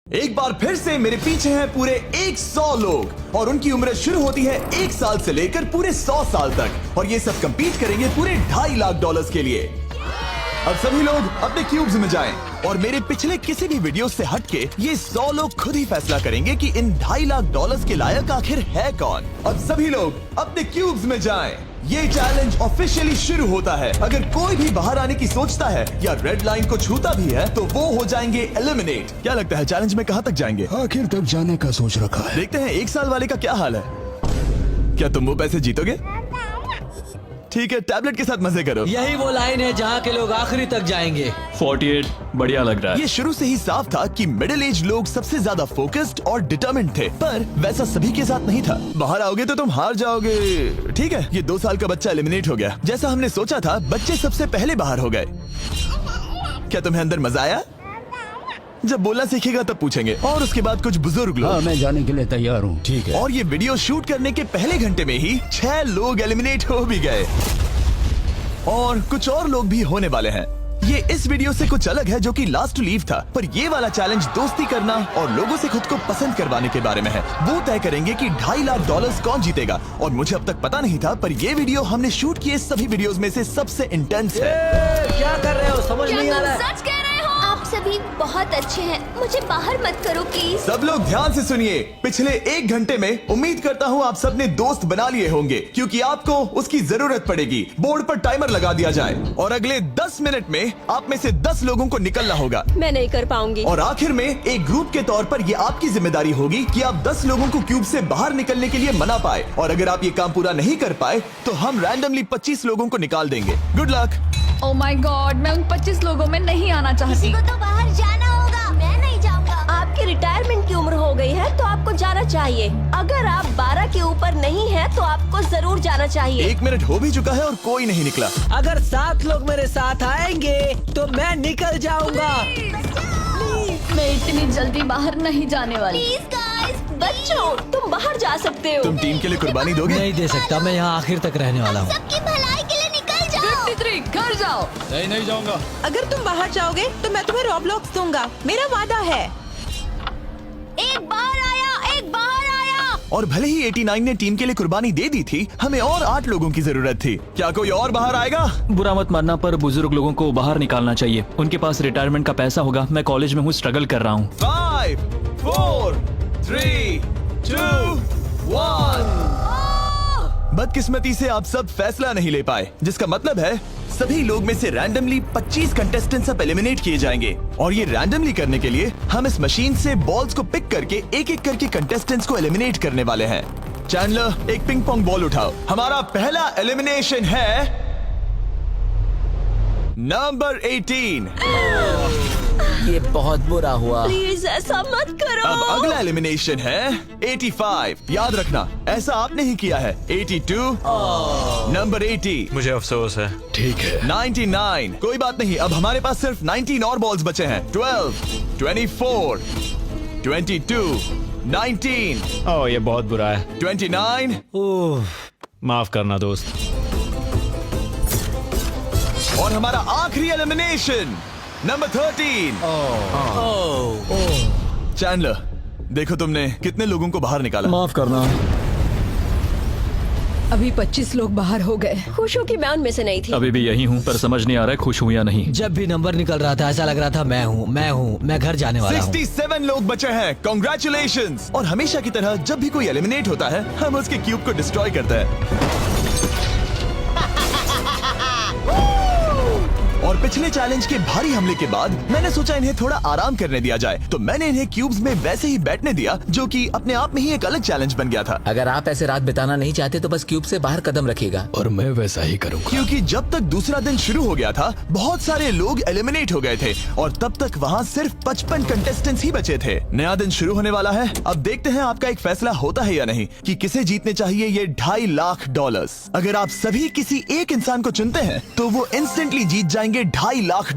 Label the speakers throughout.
Speaker 1: एक बार फिर से मेरे पीछे हैं पूरे 100 लोग और उनकी उम्र शुरू होती है 1 साल से लेकर पूरे 100 साल तक और ये सब compete करेंगे पूरे $2.5 लाख के लिए। अब सभी लोग अपने क्यूब्स में जाएं और मेरे पिछले किसी भी वीडियो से हटके ये 100 लोग खुद ही फैसला करेंगे कि इन $2.5 लाख के लायक आखिर है कौन। अब सभी लोग अपने क्यूब्स में जाएं। ये चैलेंज ऑफिशियली शुरू होता है। अगर कोई भी बाहर आने की सोचता है या रेड लाइन को छूता भी है तो वो हो जाएंगे एलिमिनेट। क्या लगता है चैलेंज में कहाँ तक जाएंगे?
Speaker 2: आखिर तक जाने का सोच रखा है।
Speaker 1: देखते हैं 1 साल वाले का क्या हाल है। क्या तुम वो पैसे जीतोगे? ठीक है, टैबलेट के साथ मजे करो।
Speaker 3: यही वो लाइन है जहाँ के लोग आखिरी तक जाएंगे।
Speaker 4: 48 बढ़िया लग रहा है।
Speaker 1: ये शुरू से ही साफ था कि मिडिल एज लोग सबसे ज्यादा फोकस्ड और डिटरमिन्ड थे, पर वैसा सभी के साथ नहीं था। बाहर आओगे तो तुम हार जाओगे। ठीक है, ये 2 साल का बच्चा एलिमिनेट हो गया। जैसा हमने सोचा था, बच्चे सबसे पहले बाहर हो गए। क्या तुम्हें अंदर मजा आया? जब बोलना सीखेगा तब पूछेंगे। और उसके बाद कुछ बुजुर्ग लोग।
Speaker 2: हाँ, मैं जाने के लिए तैयार हूँ। ठीक है।
Speaker 1: और ये वीडियो शूट करने के पहले घंटे में ही 6 लोग एलिमिनेट हो भी गए और कुछ और लोग भी होने वाले हैं। ये इस वीडियो से कुछ अलग है जो कि लास्ट टू लीव था, पर ये वाला चैलेंज दोस्ती करना और लोगों से खुद को पसंद करवाने के बारे में है। वो तय करेंगे कि $2.5 लाख कौन जीतेगा और मुझे अब तक पता नहीं था, पर ये वीडियो हमने शूट किए सभी वीडियोस में से सबसे इंटेंस है।
Speaker 3: क्या कर रहे हो? समझ नहीं आ रहा है।
Speaker 5: सच कह रहे हो? आप सभी बहुत अच्छे हैं, मुझे बाहर मत करो प्लीज।
Speaker 1: सब लोग ध्यान से सुनिए। पिछले 1 घंटे में उम्मीद करता हूँ आप सबने दोस्त बना लिए होंगे, क्योंकि आपको उसकी जरूरत पड़ेगी। बोर्ड पर टाइमर लगा दिया जाए और अगले 10 मिनट में आप में से 10 लोगों को निकलना होगा।
Speaker 5: मैं नहीं कर पाऊंगी।
Speaker 1: और आखिर में एक ग्रुप के तौर पर ये आपकी जिम्मेदारी होगी कि आप 10 लोगों को क्यूब से बाहर निकलने के लिए मना पाए। और अगर आप ये काम पूरा नहीं कर पाए तो हम रैंडमली 25 लोगों को निकाल देंगे। Good luck.
Speaker 6: Oh my God, मैं उन 25 लोगों में नहीं आना चाहती।
Speaker 5: किसी को तो बाहर जाना होगा। मैं नहीं जाऊंगा। आपकी रिटायरमेंट की उम्र हो गई है तो आपको जाना चाहिए। अगर आप 12 के ऊपर नहीं है तो आपको जरूर जाना चाहिए।
Speaker 1: 1 मिनट हो भी चुका है और कोई नहीं निकला।
Speaker 3: अगर 7 लोग मेरे साथ आएंगे तो मैं निकल जाऊंगा।
Speaker 6: मैं इतनी जल्दी बाहर नहीं जाने वाली।
Speaker 5: प्लीज गाइस, बच्चों तुम बाहर जा सकते हो।
Speaker 1: तुम टीम के लिए कुर्बानी दोगे?
Speaker 3: नहीं दे सकता, मैं यहाँ आखिर तक रहने वाला हूँ।
Speaker 5: सबकी भलाई के लिए निकल जाओ।
Speaker 6: 53 घर जाओ।
Speaker 4: नहीं जाऊंगा।
Speaker 7: अगर तुम बाहर जाओगे तो मैं तुम्हें रॉबलॉक्स दूंगा, मेरा वादा है।
Speaker 5: एक बाहर आया, एक बाहर आया।
Speaker 1: और भले ही 89 ने टीम के लिए कुर्बानी दे दी थी, हमें और 8 लोगों की जरूरत थी। क्या कोई और बाहर आएगा?
Speaker 4: बुरा मत मानना, पर बुजुर्ग लोगों को बाहर निकालना चाहिए। उनके पास रिटायरमेंट का पैसा होगा। मैं कॉलेज में हूँ, स्ट्रगल कर रहा हूँ।
Speaker 1: 5, 4, 3, 2, 1। बदकिस्मती से आप सब फैसला नहीं ले पाए, जिसका मतलब है सभी लोग में से रैंडमली 25 कंटेस्टेंट्स अब एलिमिनेट किए जाएंगे। और ये रैंडमली करने के लिए हम इस मशीन से बॉल्स को पिक करके एक-एक करके कंटेस्टेंट्स को एलिमिनेट करने वाले हैं। चैंडलर, एक पिंग पोंग बॉल उठाओ। हमारा पहला एलिमिनेशन है नंबर 18।
Speaker 3: ये बहुत बुरा हुआ।
Speaker 5: प्लीज ऐसा मत करो।
Speaker 1: अब अगला एलिमिनेशन है 85। याद रखना, ऐसा आपने ही किया है। 82, नंबर 80,
Speaker 8: मुझे अफसोस है।
Speaker 2: ठीक है।
Speaker 1: 99। कोई बात नहीं, अब हमारे पास सिर्फ 19 और बॉल्स बचे हैं। 12, 24, 22, 19,
Speaker 8: ओह, ये बहुत बुरा है।
Speaker 1: 29
Speaker 8: माफ करना दोस्त।
Speaker 1: और हमारा आखिरी एलिमिनेशन नंबर 13। चैंडलर, देखो तुमने कितने लोगों को बाहर निकाला।
Speaker 4: माफ करना।
Speaker 6: अभी 25 लोग बाहर हो गए।
Speaker 5: खुश हूँ कि मैं उनमें से नहीं थी।
Speaker 4: अभी भी यही हूँ, पर समझ नहीं आ रहा है खुश हूँ या नहीं।
Speaker 3: जब भी नंबर निकल रहा था ऐसा लग रहा था मैं घर जाने वाला हूँ।
Speaker 1: 67 लोग बचे हैं। कॉन्ग्रेचुलेशंस। और हमेशा की तरह जब भी कोई एलिमिनेट होता है, हम उसके क्यूब को डिस्ट्रॉय करते हैं। और पिछले चैलेंज के भारी हमले के बाद मैंने सोचा इन्हें थोड़ा आराम करने दिया जाए, तो मैंने इन्हें क्यूब्स में वैसे ही बैठने दिया, जो कि अपने आप में ही एक अलग चैलेंज बन गया था।
Speaker 9: अगर आप ऐसे रात बिताना नहीं चाहते तो बस क्यूब से बाहर कदम रखिएगा।
Speaker 2: और मैं वैसा ही करूँगा।
Speaker 1: क्योंकि जब तक दूसरा दिन शुरू हो गया था, बहुत सारे लोग एलिमिनेट हो गए थे और तब तक वहाँ सिर्फ 55 कंटेस्टेंट्स ही बचे थे। नया दिन शुरू होने वाला है। अब देखते हैं आपका एक फैसला होता है या नहीं कि किसे जीतने चाहिए ये $2.5 लाख। अगर आप सभी किसी एक इंसान को चुनते हैं तो वो इंस्टेंटली जीत जाएंगे $2.5 लाख।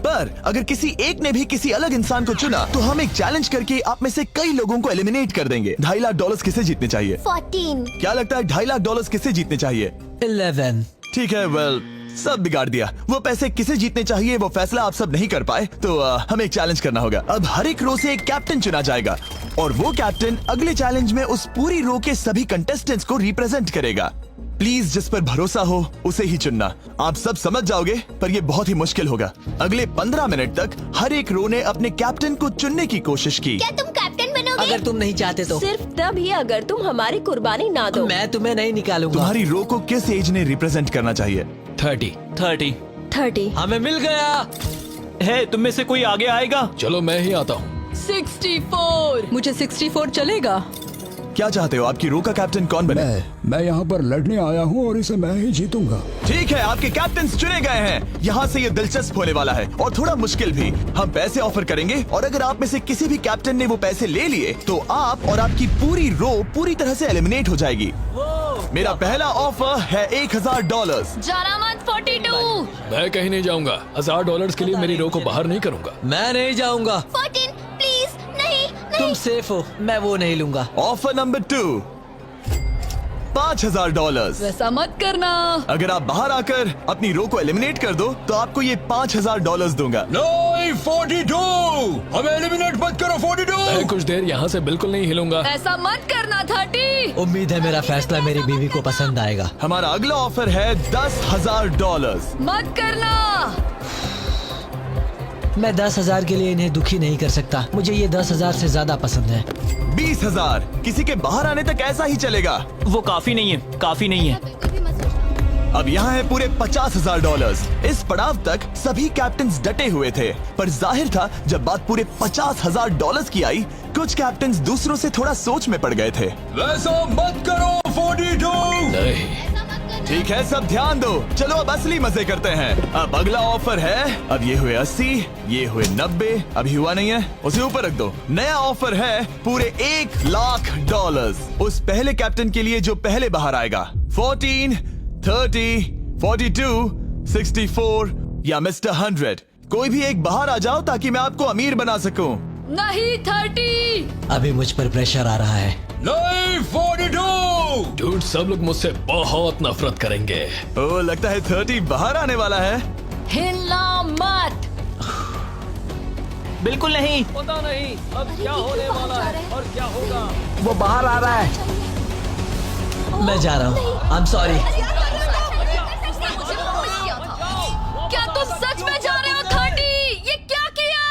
Speaker 1: पर अगर किसी एक ने भी किसी अलग इंसान को चुना तो हम एक चैलेंज करके आप में से कई लोगों को एलिमिनेट कर देंगे। $2.5 लाख किसे जीतने चाहिए?
Speaker 5: 14।
Speaker 1: क्या लगता है $2.5 लाख किसे जीतने चाहिए?
Speaker 3: 11।
Speaker 1: ठीक है, वेल सब बिगाड़ दिया। वो पैसे किसे जीतने चाहिए वो फैसला आप सब नहीं कर पाए, तो हमें एक चैलेंज करना होगा। अब हर एक रो से एक कैप्टन चुना जाएगा और वो कैप्टन अगले चैलेंज में उस पूरी रो के सभी कंटेस्टेंट्स को रिप्रेजेंट करेगा। प्लीज जिस पर भरोसा हो उसे ही चुनना। आप सब समझ जाओगे, पर ये बहुत ही मुश्किल होगा। अगले 15 मिनट तक हर एक रो ने अपने कैप्टन को चुनने की कोशिश की।
Speaker 5: क्या तुम कैप्टन बनोगे?
Speaker 3: अगर तुम नहीं चाहते तो
Speaker 5: सिर्फ तभी अगर तुम हमारी कुर्बानी ना दो।
Speaker 3: मैं तुम्हें नहीं निकालूंगा।
Speaker 1: तुम्हारी रो को किस एज ने रिप्रेजेंट करना चाहिए?
Speaker 2: 30।
Speaker 5: 30।
Speaker 3: हमें मिल गया।
Speaker 4: है तुम में से कोई आगे आएगा?
Speaker 2: चलो मैं ही आता हूँ।
Speaker 7: 64। मुझे 64 चलेगा।
Speaker 1: क्या चाहते हो, आपकी रो का कैप्टन कौन बने?
Speaker 2: मैं यहाँ पर लड़ने आया हूँ और इसे मैं ही जीतूंगा।
Speaker 1: ठीक है, आपके कैप्टन चुने गए हैं। यहाँ से ये दिलचस्प होने वाला है और थोड़ा मुश्किल भी। हम पैसे ऑफर करेंगे और अगर आप में से किसी भी कैप्टन ने वो पैसे ले लिए तो आप और आपकी पूरी रो पूरी तरह से एलिमिनेट हो जाएगी। मेरा पहला ऑफर है $1000।
Speaker 6: जाना मत 42।
Speaker 2: मैं कहीं नहीं जाऊंगा। $1000 के लिए मेरी रो को बाहर नहीं करूंगा।
Speaker 3: मैं नहीं जाऊंगा।
Speaker 5: 14 प्लीज नहीं
Speaker 3: तुम सेफ हो, मैं वो नहीं लूंगा।
Speaker 1: Offer number 2, $5000।
Speaker 7: वैसा मत करना।
Speaker 1: अगर आप बाहर आकर अपनी रो को एलिमिनेट कर दो तो आपको ये $5000 दूंगा।
Speaker 2: नहीं, 42। हमें एलिमिनेट मत करो। 42। मैं कुछ देर यहाँ से बिल्कुल नहीं हिलूंगा।
Speaker 7: ऐसा मत करना 30।
Speaker 3: उम्मीद है मेरा फैसला मेरी बीवी को पसंद आएगा।
Speaker 1: हमारा अगला ऑफर है $10,000।
Speaker 7: मत करना।
Speaker 3: मैं 10,000 के लिए इन्हें दुखी नहीं कर सकता। मुझे ये 10,000 से ज्यादा पसंद है।
Speaker 1: 20,000। किसी के बाहर आने तक ऐसा ही चलेगा।
Speaker 4: वो काफी नहीं है, काफी नहीं है।
Speaker 1: अब यहाँ है पूरे $50,000। इस पड़ाव तक सभी कैप्टन्स डटे हुए थे, पर जाहिर था जब बात पूरे $50,000 की आई, कुछ कैप्टन्स दूसरों से थोड़ा सोच में पड़ गए थे।
Speaker 2: वैसा मत करो 42। नहीं।
Speaker 1: ठीक है, सब ध्यान दो। चलो अब असली मजे करते हैं। अब अगला ऑफर है, अब ये हुए 80, ये हुए 90, अभी हुआ नहीं है, उसे ऊपर रख दो। नया ऑफर है पूरे $1,00,000 उस पहले कैप्टन के लिए जो पहले बाहर आएगा। 14, 30, 42, 64 या मिस्टर 100। कोई भी एक बाहर आ जाओ ताकि मैं आपको अमीर बना सकूं।
Speaker 7: नहीं 30।
Speaker 3: अभी मुझ पर प्रेशर आ रहा है।
Speaker 2: नहीं, 42। डूड, सब लोग मुझसे बहुत नफरत करेंगे।
Speaker 1: ओ, लगता है 30 बाहर आने वाला है।
Speaker 7: हिलना मत।
Speaker 4: बिल्कुल नहीं।
Speaker 2: पता नहीं अब क्या होने वाला है और क्या होगा।
Speaker 3: वो बाहर आ रहा है। मैं जा रहा हूँ। आई एम सॉरी।
Speaker 7: क्या तुम सच में जा रहे हो 30? ये क्या किया?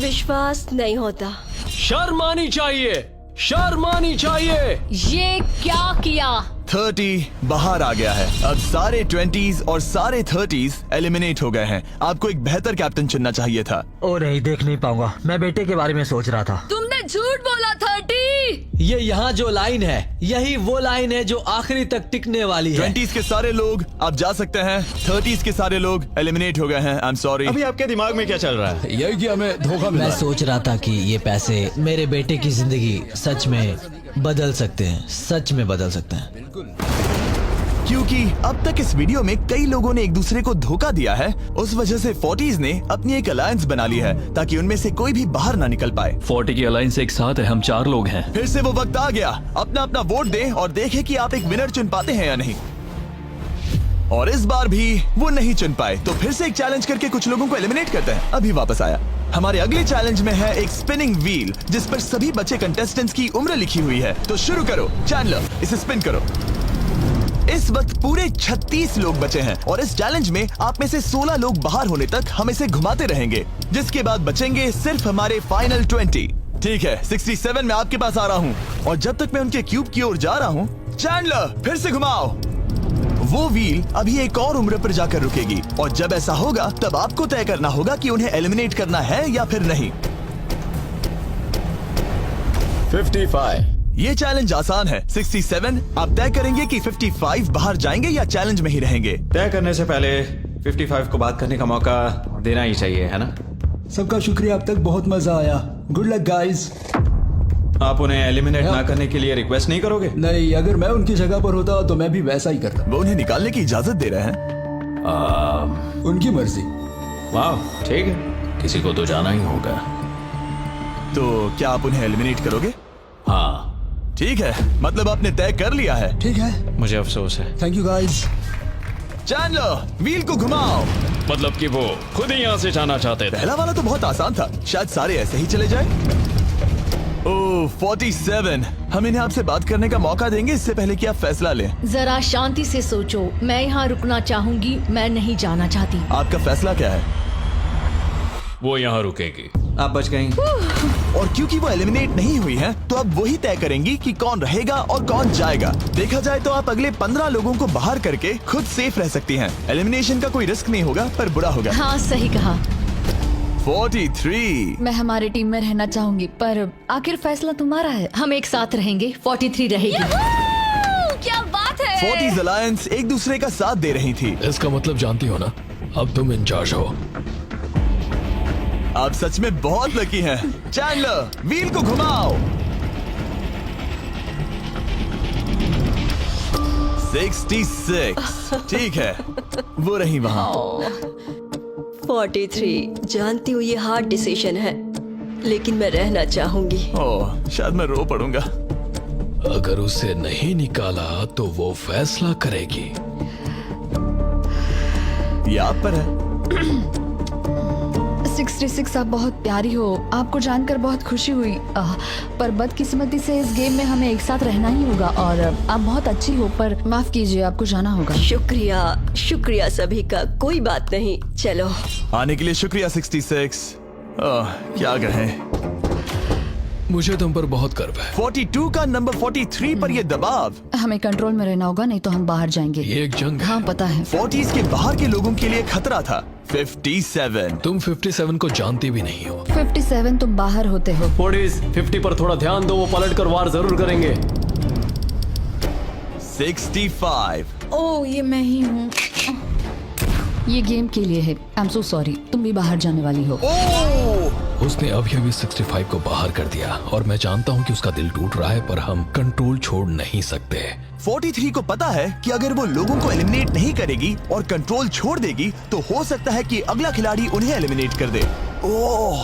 Speaker 5: विश्वास नहीं होता।
Speaker 2: शर्म आनी चाहिए, शर्म आनी चाहिए।
Speaker 7: ये क्या किया?
Speaker 1: 30 बाहर आ गया है। अब सारे 20s और सारे 30s एलिमिनेट हो गए हैं। आपको एक बेहतर कैप्टन चुनना चाहिए था।
Speaker 3: ओ नहीं, देख नहीं पाऊंगा। मैं बेटे के बारे में सोच रहा था।
Speaker 7: तुमने झूठ बोला 30।
Speaker 3: ये यहाँ जो लाइन है, यही वो लाइन है जो आखिरी तक टिकने वाली है।
Speaker 1: 20s के सारे लोग आप जा सकते हैं, 30s के सारे लोग एलिमिनेट हो गए हैं। आई एम सॉरी।
Speaker 8: अभी आपके दिमाग में क्या चल रहा है?
Speaker 2: यही कि हमें धोखा मिला
Speaker 3: मैं
Speaker 2: है।
Speaker 3: सोच रहा था कि ये पैसे मेरे बेटे की जिंदगी सच में बदल सकते हैं, सच में बदल सकते हैं।
Speaker 1: क्योंकि अब तक इस वीडियो में कई लोगों ने एक दूसरे को धोखा दिया है, उस वजह से 40s ने अपनी एक अलायंस बना ली है ताकि उनमें से कोई भी बाहर ना निकल पाए।
Speaker 4: 40 की अलायंस एक साथ है, हम 4 लोग हैं।
Speaker 1: फिर से वो वक्त आ गया। अपना अपना वोट दें और देखें कि आप एक विनर चुन पाते हैं या नहीं। और इस बार भी वो नहीं चुन पाए, तो फिर से एक चैलेंज करके कुछ लोगों को एलिमिनेट करते हैं। अभी वापस आया। हमारे अगले चैलेंज में है एक स्पिनिंग व्हील जिस पर सभी बचे कंटेस्टेंट्स की उम्र लिखी हुई है। तो शुरू करो चैंडलर, इसे स्पिन करो। इस वक्त पूरे 36 लोग बचे हैं और इस चैलेंज में आप में से 16 लोग बाहर होने तक हम इसे घुमाते रहेंगे, जिसके बाद बचेंगे सिर्फ हमारे फाइनल 20। ठीक है, 67 में आपके पास आ रहा हूँ और जब तक मैं उनके क्यूब की ओर जा रहा हूँ, चैंडलर फिर से घुमाओ। वो व्हील अभी एक और उम्र पर जाकर रुकेगी और जब ऐसा होगा तब आपको तय करना होगा कि उन्हें एलिमिनेट करना है या फिर नहीं।
Speaker 2: 55।
Speaker 1: ये चैलेंज आसान है। 67 आप तय करेंगे कि 55 बाहर जाएंगे या चैलेंज में ही रहेंगे।
Speaker 8: तय करने से पहले 55 को बात करने का मौका देना ही चाहिए, है ना?
Speaker 2: सबका शुक्रिया, अब तक बहुत मजा आया। Good luck guys.
Speaker 8: आप उन्हें एलिमिनेट ना करने के लिए रिक्वेस्ट नहीं करोगे?
Speaker 2: नहीं, अगर मैं उनकी जगह पर होता तो मैं भी वैसा ही करता।
Speaker 1: वो उन्हें निकालने की इजाजत दे रहे हैं।
Speaker 2: उनकी मर्जी।
Speaker 8: वाह, ठीक है।
Speaker 2: किसी को तो जाना ही होगा।
Speaker 1: तो क्या आप उन्हें एलिमिनेट करोगे?
Speaker 2: हाँ
Speaker 1: ठीक है, मतलब आपने तय कर लिया है।
Speaker 2: ठीक है,
Speaker 8: मुझे अफसोस है।
Speaker 2: Thank you guys.
Speaker 1: Chandler wheel को घुमाओ।
Speaker 2: मतलब कि वो खुद ही यहाँ से जाना चाहते थे।
Speaker 1: पहला वाला तो बहुत आसान था, शायद सारे ऐसे ही चले जाए। ओह 47, हम इन्हें आपसे बात करने का मौका देंगे इससे पहले कि आप फैसला लें।
Speaker 7: जरा शांति से सोचो, मैं यहाँ रुकना चाहूंगी, मैं नहीं जाना चाहती।
Speaker 1: आपका फैसला क्या है?
Speaker 2: वो यहाँ रुकेगी।
Speaker 8: आप बच गई।
Speaker 1: और क्योंकि वो एलिमिनेट नहीं हुई हैं, तो अब वही तय करेंगी कि कौन रहेगा और कौन जाएगा। देखा जाए तो आप अगले 15 लोगों को बाहर करके खुद सेफ रह सकती हैं। एलिमिनेशन का कोई रिस्क नहीं होगा, पर बुरा होगा।
Speaker 7: हाँ सही कहा।
Speaker 1: 43।
Speaker 6: मैं हमारे टीम में रहना चाहूंगी, पर आखिर फैसला तुम्हारा है।
Speaker 7: हम एक साथ रहेंगे। 43 रहेगी।
Speaker 5: क्या बात है।
Speaker 1: 40s अलायंस एक दूसरे का साथ दे रही थी।
Speaker 2: इसका मतलब जानती हो ना, अब तुम इंचार्ज हो।
Speaker 1: आप सच में बहुत लकी हैं। चैंडलर व्हील को घुमाओ। 66। ठीक है, वो रही वहाँ।
Speaker 5: 43, जानती हूँ ये हार्ड डिसीजन है, लेकिन मैं रहना चाहूंगी।
Speaker 1: ओह, शायद मैं रो पड़ूंगा।
Speaker 2: अगर उसे नहीं निकाला तो वो फैसला करेगी।
Speaker 1: ये आप पर है।
Speaker 6: 66, आप बहुत प्यारी हो। आपको जानकर बहुत खुशी हुई, पर बदकिस्मती से इस गेम में हमें एक साथ रहना ही होगा। और आप बहुत अच्छी हो, पर माफ कीजिए, आपको जाना होगा।
Speaker 5: शुक्रिया, शुक्रिया सभी का। कोई बात नहीं, चलो।
Speaker 1: आने के लिए शुक्रिया 66। क्या कहें।
Speaker 2: मुझे तुम पर बहुत गर्व है।
Speaker 1: 42 का नंबर 43 पर ये दबाव।
Speaker 6: हमें कंट्रोल में रहना होगा, नहीं तो हम बाहर जाएंगे।
Speaker 2: ये एक जंग है।
Speaker 6: हाँ पता है।
Speaker 1: 40s के बाहर के लोगों के लिए खतरा था। 57।
Speaker 2: तुम 57 को जानती भी नहीं हो।
Speaker 6: 57 तुम बाहर होते हो।
Speaker 10: 50 पर थोड़ा ध्यान दो, वो पलट कर वार जरूर करेंगे।
Speaker 1: 65।
Speaker 6: ओह ये मैं ही हूँ। ये गेम के लिए है। आई एम सो सॉरी, तुम भी बाहर जाने वाली हो।
Speaker 2: उसने अभी 65 को बाहर कर दिया और मैं जानता हूँ कि उसका दिल टूट रहा है, पर हम कंट्रोल छोड़ नहीं सकते।
Speaker 1: 43 को पता है कि अगर वो लोगों को एलिमिनेट नहीं करेगी और कंट्रोल छोड़ देगी तो हो सकता है कि अगला खिलाड़ी उन्हें एलिमिनेट कर दे। ओह,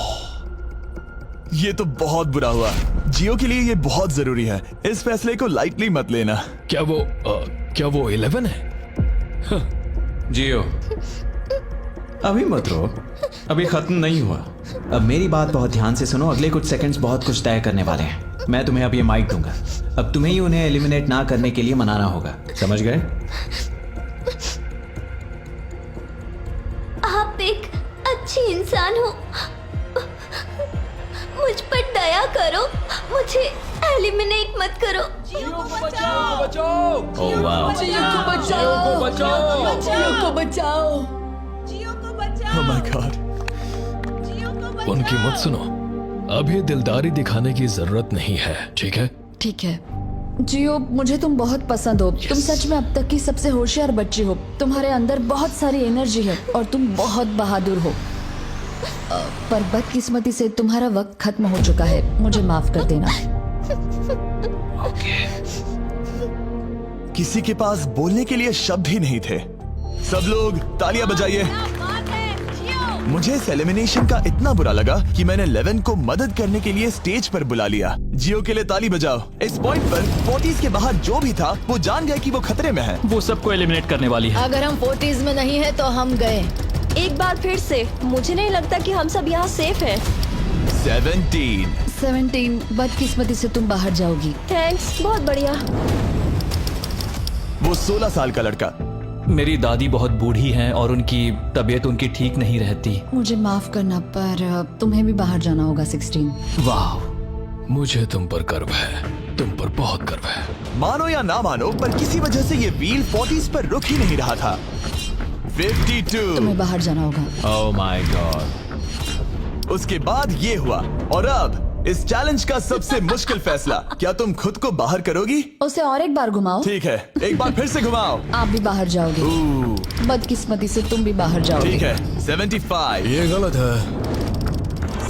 Speaker 1: ये तो बहुत बुरा हुआ। जियो के लिए ये बहुत जरूरी है। इस फैसले को लाइटली मत लेना।
Speaker 2: क्या वो 11 है?
Speaker 8: जियो, अभी मत रो, अभी खत्म नहीं हुआ। अब मेरी बात बहुत ध्यान से सुनो। अगले कुछ सेकंड्स बहुत कुछ तय करने वाले हैं। मैं तुम्हें अब ये माइक दूंगा। अब तुम्हें ही उन्हें एलिमिनेट ना करने के लिए मनाना होगा, समझ गए?
Speaker 5: आप एक अच्छी इंसान हो, मुझ पर दया करो, मुझे एलिमिनेट मत करो।
Speaker 8: ओह वाह।
Speaker 1: Oh my God।
Speaker 2: उनकी मत सुनो, अभी दिलदारी दिखाने की जरूरत नहीं है, ठीक है?
Speaker 6: ठीक है जियो, मुझे तुम बहुत पसंद हो। तुम सच में अब तक की सबसे होशियार बच्ची हो। तुम्हारे अंदर बहुत सारी एनर्जी है और तुम बहुत बहादुर हो। पर बदकिस्मती से तुम्हारा वक्त खत्म हो चुका है। मुझे माफ कर देना।
Speaker 1: किसी के पास बोलने के लिए शब्द ही नहीं थे। सब लोग तालियां बजाइए। मुझे इस एलिमिनेशन का इतना बुरा लगा कि मैंने 11 को मदद करने के लिए स्टेज पर बुला लिया। जियो के लिए ताली बजाओ। इस पॉइंट पर 40s के बाहर जो भी था वो जान गया कि वो खतरे में है।
Speaker 4: वो सबको एलिमिनेट करने वाली है।
Speaker 7: अगर हम 40s में नहीं है तो हम गए।
Speaker 5: एक बार फिर से, मुझे नहीं लगता कि हम सब यहाँ सेफ हैं।
Speaker 1: 17।
Speaker 6: बदकिस्मती से तुम बाहर जाओगी।
Speaker 5: थैंक्स, बहुत बढ़िया।
Speaker 1: वो 16 साल का लड़का।
Speaker 4: मेरी दादी बहुत बूढ़ी हैं और उनकी तबीयत उनकी ठीक नहीं रहती।
Speaker 6: मुझे माफ करना, पर तुम्हें भी बाहर जाना होगा। 16।
Speaker 4: वाह,
Speaker 2: मुझे तुम पर गर्व है, तुम पर बहुत गर्व है।
Speaker 1: मानो या ना मानो, पर किसी वजह से ये व्हील 40s पर रुक ही नहीं रहा था। 52।
Speaker 6: तुम्हें बाहर जाना होगा।
Speaker 8: ओह माय गॉड।
Speaker 1: उसके बाद ये हुआ और अब इस चैलेंज का सबसे मुश्किल फैसला। क्या तुम खुद को बाहर करोगी?
Speaker 6: उसे और एक बार घुमाओ।
Speaker 1: ठीक है, एक बार फिर से घुमाओ।
Speaker 6: आप भी बाहर जाओगे। बदकिस्मती से तुम भी बाहर जाओगे।
Speaker 1: ठीक है। 75।
Speaker 2: ये गलत है।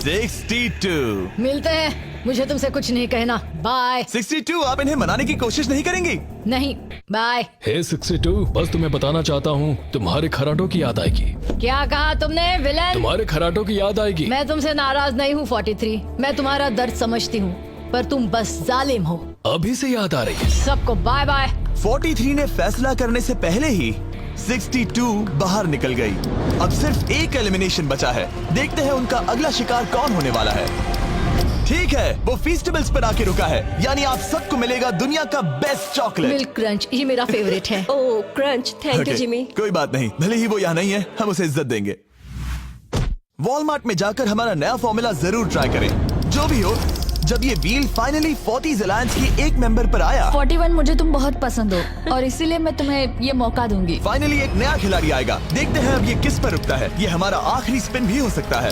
Speaker 1: 62।
Speaker 7: मिलते हैं, मुझे तुमसे कुछ नहीं कहना। बाय।
Speaker 1: 62। आप इन्हें मनाने की कोशिश नहीं करेंगी?
Speaker 7: नहीं, बाय।
Speaker 2: हे 62, बस तुम्हें बताना चाहता हूँ, तुम्हारे खराटों की याद आएगी।
Speaker 7: क्या कहा तुमने विलन?
Speaker 2: तुम्हारे खराटों की याद आएगी।
Speaker 7: मैं तुमसे नाराज नहीं हूँ 43, मैं तुम्हारा दर्द समझती हूँ, पर तुम बस जालिम हो।
Speaker 2: अभी से याद आ रही है।
Speaker 7: सबको बाय बाय।
Speaker 1: 43 ने फैसला करने से पहले ही 62 बाहर निकल गई। अब सिर्फ एक एलिमिनेशन बचा है। देखते हैं उनका अगला शिकार कौन होने वाला है। ठीक है, वो फीस्टेबल्स पर आके रुका है, यानी आप सबको मिलेगा दुनिया का बेस्ट चॉकलेट।
Speaker 7: मिल्क क्रंच, ये मेरा फेवरेट है।
Speaker 5: ओह क्रंच, थैंक यू जिमी।
Speaker 1: कोई बात नहीं, भले ही वो यहाँ नहीं है, हम उसे इज्जत देंगे। वॉलमार्ट में जाकर हमारा नया फॉर्मूला जरूर ट्राई करें। जो भी हो, जब ये व्हील फाइनली 40s अलायंस की एक मेंबर पर आया।
Speaker 6: 41 मुझे तुम बहुत पसंद हो और इसीलिए मैं तुम्हें ये मौका दूंगी।
Speaker 1: फाइनली एक नया खिलाड़ी आएगा। देखते हैं अब ये किस पर रुकता है। ये हमारा आखिरी स्पिन भी हो सकता है।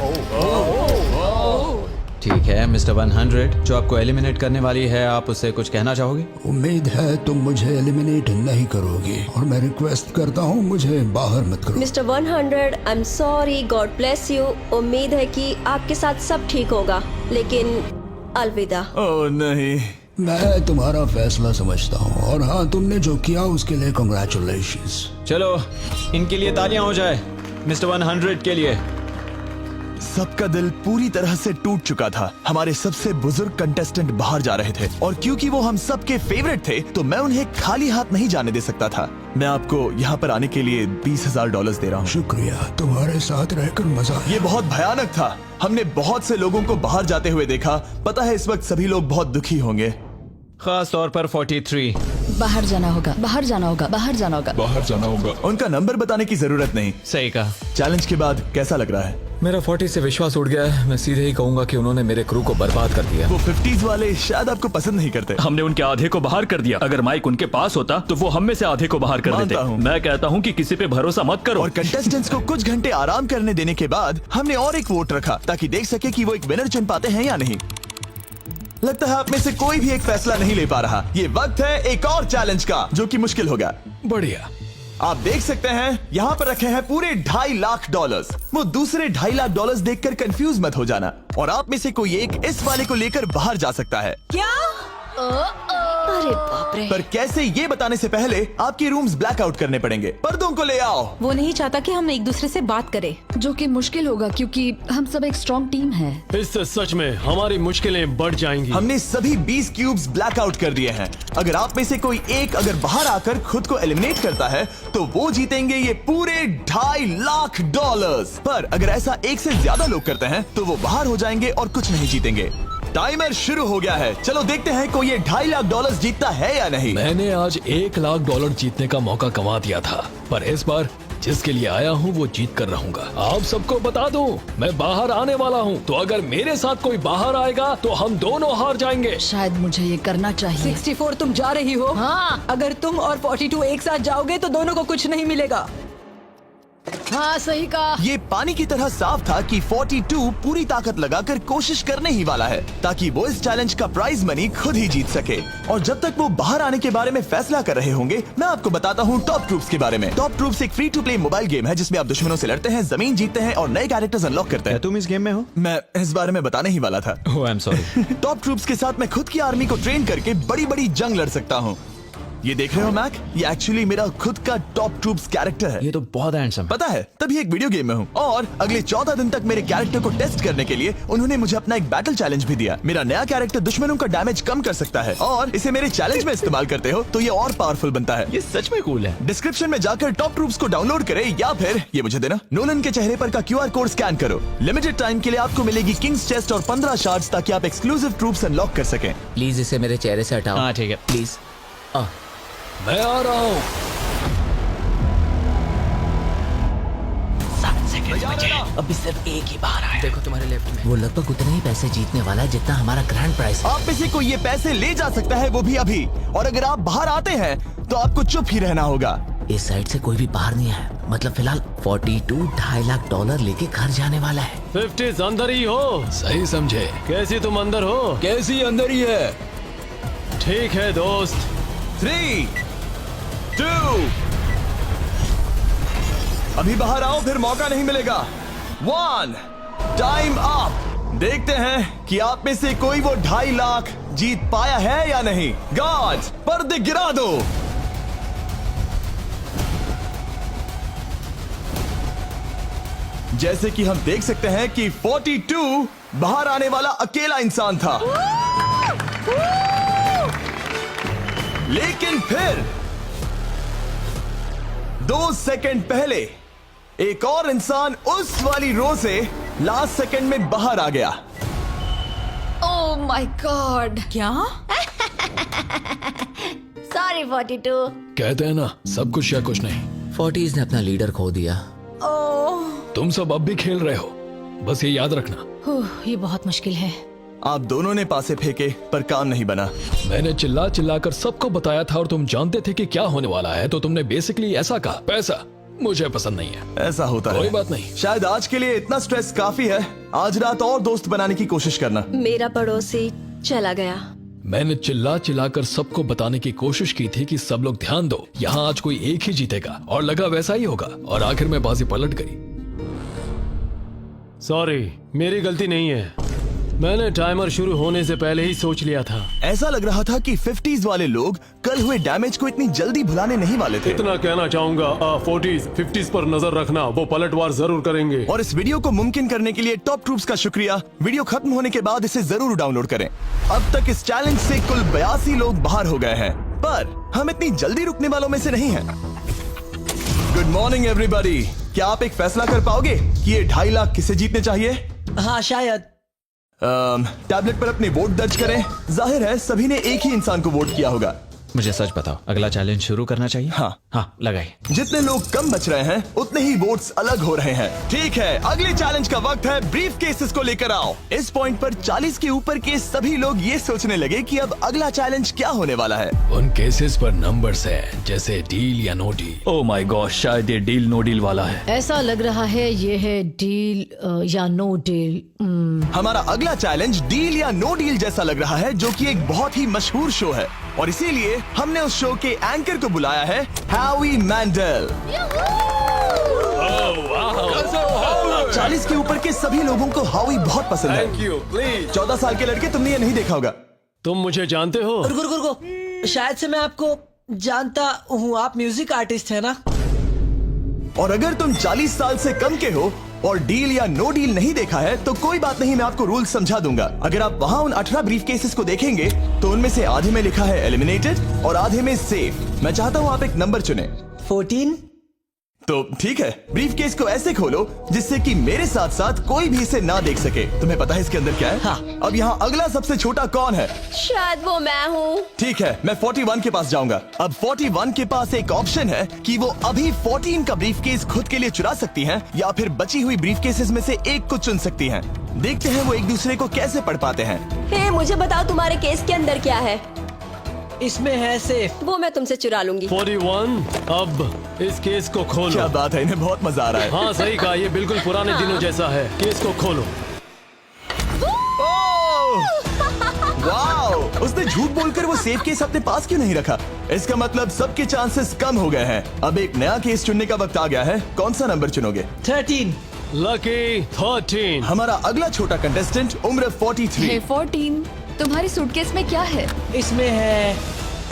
Speaker 8: ठीक है मिस्टर 100, जो आपको एलिमिनेट करने वाली है, आप उससे कुछ कहना चाहोगे?
Speaker 11: उम्मीद है तुम मुझे एलिमिनेट नहीं करोगे और मैं रिक्वेस्ट करता हूँ मुझे बाहर मत करो।
Speaker 5: Mister 100, I am sorry, God bless you. उम्मीद है कि आपके साथ सब ठीक होगा, लेकिन अलविदा।
Speaker 1: ओह नहीं,
Speaker 11: मैं तुम्हारा फैसला समझता हूँ और हाँ, तुमने जो किया उसके लिए कंग्रेचुलेशंस।
Speaker 8: चलो इनके लिए तालियां हो जाए, मिस्टर 100 के लिए।
Speaker 1: सबका दिल पूरी तरह से टूट चुका था। हमारे सबसे बुजुर्ग कंटेस्टेंट बाहर जा रहे थे और क्योंकि वो हम सबके फेवरेट थे तो मैं उन्हें खाली हाथ नहीं जाने दे सकता था। मैं आपको यहाँ पर आने के लिए $20,000 दे रहा हूँ।
Speaker 11: शुक्रिया, तुम्हारे साथ रहकर मजा आया।
Speaker 1: ये बहुत भयानक था। हमने बहुत से लोगों को बाहर जाते हुए देखा। पता है इस वक्त सभी लोग बहुत दुखी होंगे,
Speaker 8: खास तौर पर 43।
Speaker 6: बाहर जाना होगा, बाहर जाना होगा, बाहर जाना होगा,
Speaker 2: बाहर जाना होगा।
Speaker 1: उनका नंबर बताने की जरूरत नहीं।
Speaker 8: सही कहा।
Speaker 1: चैलेंज के बाद कैसा लग रहा है?
Speaker 2: मेरा 40 से विश्वास उड़ गया है। मैं सीधे ही कहूंगा कि उन्होंने मेरे क्रू को बर्बाद कर दिया।
Speaker 1: वो 50s वाले शायद आपको पसंद नहीं करते।
Speaker 4: हमने उनके आधे को बाहर कर दिया। अगर माइक उनके पास होता तो वो हम में से आधे को बाहर कर
Speaker 1: मानता
Speaker 4: देते।
Speaker 1: हूँ।
Speaker 4: मैं कहता हूँ कि किसी पे भरोसा मत करो।
Speaker 1: और कंटेस्टेंट्स को कुछ घंटे आराम करने देने के बाद हमने और एक वोट रखा ताकि देख सके कि वो एक विनर चुन पाते हैं या नहीं। लगता है आप में से कोई भी एक फैसला नहीं ले पा रहा। ये वक्त है एक और चैलेंज का, जो कि मुश्किल होगा।
Speaker 2: बढ़िया।
Speaker 1: आप देख सकते हैं यहाँ पर रखे हैं पूरे $2.5 लाख। वो दूसरे $2.5 लाख देखकर कंफ्यूज मत हो जाना। और आप में से कोई एक इस वाले को लेकर बाहर जा सकता है।
Speaker 5: क्या? अरे बाप रे।
Speaker 1: पर कैसे, ये बताने से पहले आपके रूम्स ब्लैकआउट करने पड़ेंगे। पर्दों को ले आओ।
Speaker 7: वो नहीं चाहता कि हम एक दूसरे से बात करें,
Speaker 6: जो कि मुश्किल होगा क्योंकि हम सब एक स्ट्रॉन्ग टीम है।
Speaker 10: इससे सच में हमारी मुश्किलें बढ़ जाएंगी।
Speaker 1: हमने सभी 20 क्यूब्स ब्लैकआउट कर दिए हैं। अगर आप में से कोई एक अगर बाहर आकर खुद को एलिमिनेट करता है तो वो जीतेंगे ये पूरे $2.5 लाख। पर अगर ऐसा एक से ज्यादा लोग करते हैं तो वो बाहर हो जाएंगे और कुछ नहीं जीतेंगे। टाइमर शुरू हो गया है। चलो देखते हैं कोई ये $2.5 लाख जीतता है या नहीं।
Speaker 2: मैंने आज $1 लाख जीतने का मौका कमा दिया था, पर इस बार जिसके लिए आया हूँ वो जीत कर रहूंगा। आप सबको बता दूं, मैं बाहर आने वाला हूँ, तो अगर मेरे साथ कोई बाहर आएगा तो हम दोनों हार जाएंगे।
Speaker 6: शायद मुझे ये करना चाहिए।
Speaker 7: 64 तुम जा रही हो? हाँ। अगर तुम और 42 एक साथ जाओगे तो दोनों को कुछ नहीं मिलेगा।
Speaker 6: हाँ सही कहा।
Speaker 1: ये पानी की तरह साफ था कि 42 पूरी ताकत लगाकर कोशिश करने ही वाला है ताकि वो इस चैलेंज का प्राइज मनी खुद ही जीत सके। और जब तक वो बाहर आने के बारे में फैसला कर रहे होंगे, मैं आपको बताता हूँ टॉप ट्रूप्स के बारे में। टॉप ट्रूप्स एक free to play mobile game है जिसमें आप दुश्मनों से लड़ते हैं, जमीन जीतते हैं और नए कैरेक्टर्स अनलॉक करते हैं।
Speaker 8: तुम इस गेम में हो?
Speaker 1: मैं इस बारे में बताने ही वाला था।
Speaker 8: Oh I am sorry.
Speaker 1: Top troops के साथ मैं खुद की आर्मी को ट्रेन करके बड़ी बड़ी जंग लड़ सकता हूँ। ये देख रहे हो मैक, ये एक्चुअली मेरा खुद का टॉप ट्रूप्स कैरेक्टर है।
Speaker 8: ये तो बहुत हैंडसम।
Speaker 1: पता है, तभी एक वीडियो गेम में हूँ। और अगले 14 दिन तक मेरे कैरेक्टर को टेस्ट करने के लिए उन्होंने मुझे अपना एक बैटल चैलेंज भी दिया। मेरा नया कैरेक्टर दुश्मनों का डैमेज कम कर सकता है और इसे मेरे चैलेंज में इस्तेमाल करते हो तो ये और पावरफुल बनता है।
Speaker 8: ये सच में कूल है।
Speaker 1: डिस्क्रिप्शन में जाकर टॉप ट्रूप्स को डाउनलोड करें या फिर ये मुझे देना, नोलन के चेहरे पर का QR कोड स्कैन करो। लिमिटेड टाइम के लिए आपको मिलेगी किंग्स चेस्ट और 15 शार्ड्स ताकि आप एक्सक्लूसिव ट्रूप्स अनलॉक कर सकें।
Speaker 9: प्लीज इसे मेरे चेहरे से हटाओ।
Speaker 8: हाँ ठीक है।
Speaker 9: प्लीज।
Speaker 2: मैं आ रहा हूँ।
Speaker 9: 7 सेकंड बचे। अभी सिर्फ एक ही बाहर आया। देखो तुम्हारे लेफ्ट में। वो लगभग उतने ही पैसे जीतने वाला है जितना हमारा ग्रैंड प्राइस है।
Speaker 1: आप में से कोई ये पैसे ले जा सकता है, वो भी अभी। और अगर आप बाहर आते हैं तो आपको चुप ही रहना होगा।
Speaker 9: इस साइड से कोई भी बाहर नहीं आया। मतलब फिलहाल 42 $2.5 लाख लेके घर जाने वाला है।
Speaker 10: 50 अंदर ही हो।
Speaker 2: सही समझे।
Speaker 10: कैसी तुम अंदर हो?
Speaker 2: कैसी अंदर ही है।
Speaker 10: ठीक है दोस्त।
Speaker 1: 3, 2, अभी बाहर आओ, फिर मौका नहीं मिलेगा। 1, टाइम अप। देखते हैं कि आप में से कोई वो $2.5 लाख जीत पाया है या नहीं। गार्ड्स, पर्दे गिरा दो। जैसे कि हम देख सकते हैं कि 42 बाहर आने वाला अकेला इंसान था, लेकिन फिर 2 सेकंड पहले एक और इंसान उस वाली रो से लास्ट सेकंड में बाहर आ गया।
Speaker 6: ओह माय गॉड।
Speaker 7: क्या?
Speaker 5: सॉरी 42।
Speaker 2: कहते हैं ना, सब कुछ या कुछ नहीं।
Speaker 9: 40s ने अपना लीडर खो दिया।
Speaker 2: तुम सब अब भी खेल रहे हो, बस ये याद रखना।
Speaker 7: ये बहुत मुश्किल है।
Speaker 1: आप दोनों ने पासे फेंके पर काम नहीं बना।
Speaker 2: मैंने चिल्ला चिल्ला कर सबको बताया था और तुम जानते थे कि क्या होने वाला है, तो तुमने बेसिकली ऐसा कहा, पैसा मुझे पसंद नहीं है।
Speaker 1: ऐसा होता है।
Speaker 2: कोई बात नहीं।
Speaker 1: शायद आज के लिए इतना स्ट्रेस काफी है। आज रात और दोस्त बनाने की कोशिश करना।
Speaker 5: मेरा पड़ोसी चला गया।
Speaker 2: मैंने चिल्ला चिल्ला कर सबको बताने की कोशिश की थी कि सब लोग ध्यान दो, यहाँ आज कोई एक ही जीतेगा, और लगा वैसा ही होगा, और आखिर में बाजी पलट गई।
Speaker 10: सॉरी, मेरी गलती नहीं है। मैंने टाइमर शुरू होने से पहले ही सोच लिया था।
Speaker 1: ऐसा लग रहा था कि 50s वाले लोग कल हुए डैमेज को इतनी जल्दी भुलाने नहीं वाले थे।
Speaker 10: इतना कहना चाहूंगा, 40s 50s पर नजर रखना, वो पलटवार जरूर करेंगे।
Speaker 1: और इस वीडियो को मुमकिन करने के लिए टॉप ट्रूप्स का शुक्रिया। वीडियो खत्म होने के बाद इसे जरूर डाउनलोड करें। अब तक इस चैलेंज से कुल 82 लोग बाहर हो गए हैं, पर हम इतनी जल्दी रुकने वालों में से नहीं हैं। Good morning everybody. क्या आप एक फैसला कर पाओगे कि ये 2.5 लाख किसे जीतने चाहिए?
Speaker 3: हाँ शायद।
Speaker 1: टैबलेट पर अपने वोट दर्ज करें। जाहिर है सभी ने एक ही इंसान को वोट किया होगा।
Speaker 8: मुझे सच बताओ, अगला चैलेंज शुरू करना चाहिए? हाँ लगाइए।
Speaker 1: जितने लोग कम बच रहे हैं उतने ही वोट्स अलग हो रहे हैं। ठीक है, अगले चैलेंज का वक्त है। ब्रीफ केसेस को लेकर आओ। इस पॉइंट पर 40 के ऊपर के सभी लोग ये सोचने लगे कि अब अगला चैलेंज क्या होने वाला है।
Speaker 2: उन केसेस पर नंबर्स हैं, जैसे डील या no deal.
Speaker 4: Oh my god, शायद ये डील नो डील वाला है।
Speaker 7: ऐसा लग रहा है ये है डील या नो डील।
Speaker 1: हमारा अगला चैलेंज डील या नो डील जैसा लग रहा है, जो कि एक बहुत ही मशहूर शो है, और इसीलिए हमने उस शो के एंकर को बुलाया है, होवी मैंडल। 40 के ऊपर के सभी लोगों को होवी बहुत पसंद है।
Speaker 10: Thank you, please।
Speaker 1: 14 साल के लड़के, तुमने ये नहीं देखा होगा।
Speaker 10: तुम मुझे जानते हो?
Speaker 3: रुको, शायद से मैं आपको जानता हूँ। आप म्यूजिक आर्टिस्ट है ना?
Speaker 1: और अगर तुम 40 साल से कम के हो और डील या नो डील नहीं देखा है तो कोई बात नहीं, मैं आपको रूल समझा दूंगा। अगर आप वहाँ उन 18 ब्रीफ केसेस को देखेंगे तो उनमें से आधे में लिखा है एलिमिनेटेड और आधे में सेफ। मैं चाहता हूँ आप एक नंबर चुने।
Speaker 3: 14।
Speaker 1: तो ठीक है, ब्रीफ केस को ऐसे खोलो जिससे कि मेरे साथ साथ कोई भी इसे ना देख सके। तुम्हें पता है इसके अंदर क्या है?
Speaker 3: हाँ।
Speaker 1: अब यहाँ अगला सबसे छोटा कौन है?
Speaker 5: शायद वो मैं हूँ।
Speaker 1: ठीक है, मैं 41 के पास जाऊंगा। अब 41 के पास एक ऑप्शन है कि वो अभी 14 का ब्रीफ केस खुद के लिए चुरा सकती हैं, या फिर बची हुई ब्रीफ केसेस में से एक को चुन सकती हैं। देखते हैं वो एक दूसरे को कैसे पढ़ पाते हैं।
Speaker 5: हे, मुझे बताओ तुम्हारे केस के अंदर क्या है?
Speaker 3: इसमें है सेफ।
Speaker 5: वो मैं तुमसे चुरा लूंगी।
Speaker 10: 41, अब इस केस को खोलो।
Speaker 1: क्या बात है, इन्हें बहुत मजा आ रहा है।
Speaker 10: हाँ सही कहा, ये बिल्कुल पुराने दिनों जैसा है। केस को खोलो।
Speaker 1: वाओ! उसने झूठ बोलकर वो सेफ केस अपने पास क्यों नहीं रखा? इसका मतलब सबके चांसेस कम हो गए हैं। अब एक नया केस चुनने का वक्त आ गया है। कौन सा नंबर चुनोगे?
Speaker 3: 13।
Speaker 10: लकी 13।
Speaker 1: हमारा अगला छोटा कंटेस्टेंट उम्र 43।
Speaker 6: हे 14, तुम्हारी सूटकेस में क्या है?
Speaker 3: इसमें है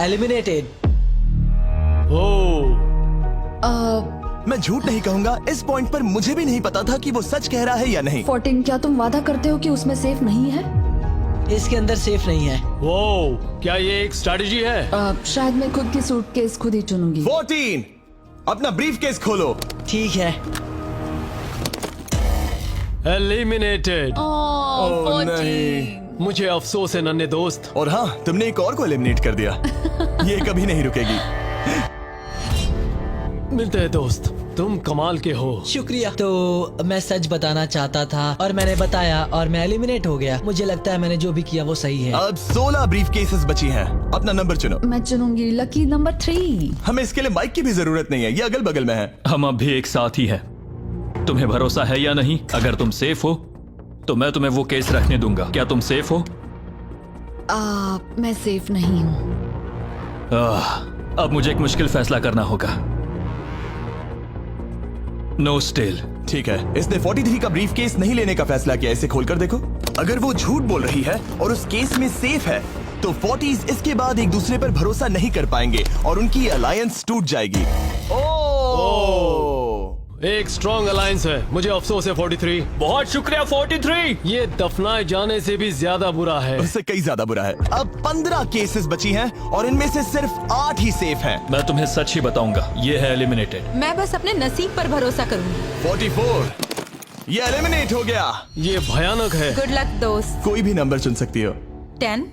Speaker 3: एलिमिनेटेड।
Speaker 10: ओह,
Speaker 1: मैं झूठ नहीं कहूंगा, इस पॉइंट पर मुझे भी नहीं पता था कि वो सच कह रहा है या नहीं।
Speaker 6: 14, क्या तुम वादा करते हो कि उसमें सेफ नहीं है?
Speaker 3: इसके अंदर सेफ नहीं है।
Speaker 10: वो क्या ये एक स्ट्रैटेजी है?
Speaker 6: शायद मैं खुद की सूटकेस खुद ही चुनूंगी।
Speaker 1: 14, अपना ब्रीफ केस खोलो।
Speaker 3: ठीक है।
Speaker 10: एलिमिनेटेड।
Speaker 1: ओह नहीं,
Speaker 10: मुझे अफसोस है नन्हे दोस्त।
Speaker 1: और हाँ, तुमने एक और को एलिमिनेट कर दिया। ये कभी नहीं रुकेगी।
Speaker 10: मिलते हैं दोस्त, तुम कमाल के हो।
Speaker 3: शुक्रिया। तो मैं सच बताना चाहता था और मैंने बताया और मैं एलिमिनेट हो गया। मुझे लगता है मैंने जो भी किया वो सही है।
Speaker 1: अब 16 ब्रीफ केसेस बची हैं। अपना नंबर चुनो।
Speaker 6: मैं चुनूंगी लकी नंबर 3।
Speaker 1: हमें इसके लिए माइक की भी जरूरत नहीं है, ये अगल बगल में है।
Speaker 4: हम अब भी एक साथ ही हैं। तुम्हें भरोसा है या नहीं? अगर तुम सेफ हो तो मैं तुम्हें वो केस रखने दूंगा। क्या तुम सेफ हो?
Speaker 6: मैं सेफ नहीं हूँ।
Speaker 4: अब मुझे एक मुश्किल फैसला करना होगा। Know still.
Speaker 1: ठीक है, इसने 43 का ब्रीफ केस नहीं लेने का फैसला किया। इसे खोलकर देखो। अगर वो झूठ बोल रही है और उस केस में सेफ है तो 40s इसके बाद एक दूसरे पर भरोसा नहीं कर पाएंगे और उनकी अलायंस टूट जाएगी। ओह!
Speaker 10: एक स्ट्रॉन्ग अलायंस है। मुझे अफसोस है 43।
Speaker 4: बहुत शुक्रिया 43।
Speaker 10: ये दफनाए जाने से भी ज्यादा बुरा है।
Speaker 1: उससे कई ज्यादा बुरा है। अब 15 केसेस बची हैं और इनमें से सिर्फ 8 ही सेफ हैं।
Speaker 4: मैं तुम्हें सच ही बताऊंगा, ये है एलिमिनेटेड।
Speaker 7: मैं बस अपने नसीब पर भरोसा करूंगी।
Speaker 1: 44 ये एलिमिनेट हो गया।
Speaker 10: ये भयानक है।
Speaker 7: गुड लक दोस्त।
Speaker 1: कोई भी नंबर चुन सकती हो।
Speaker 7: 10।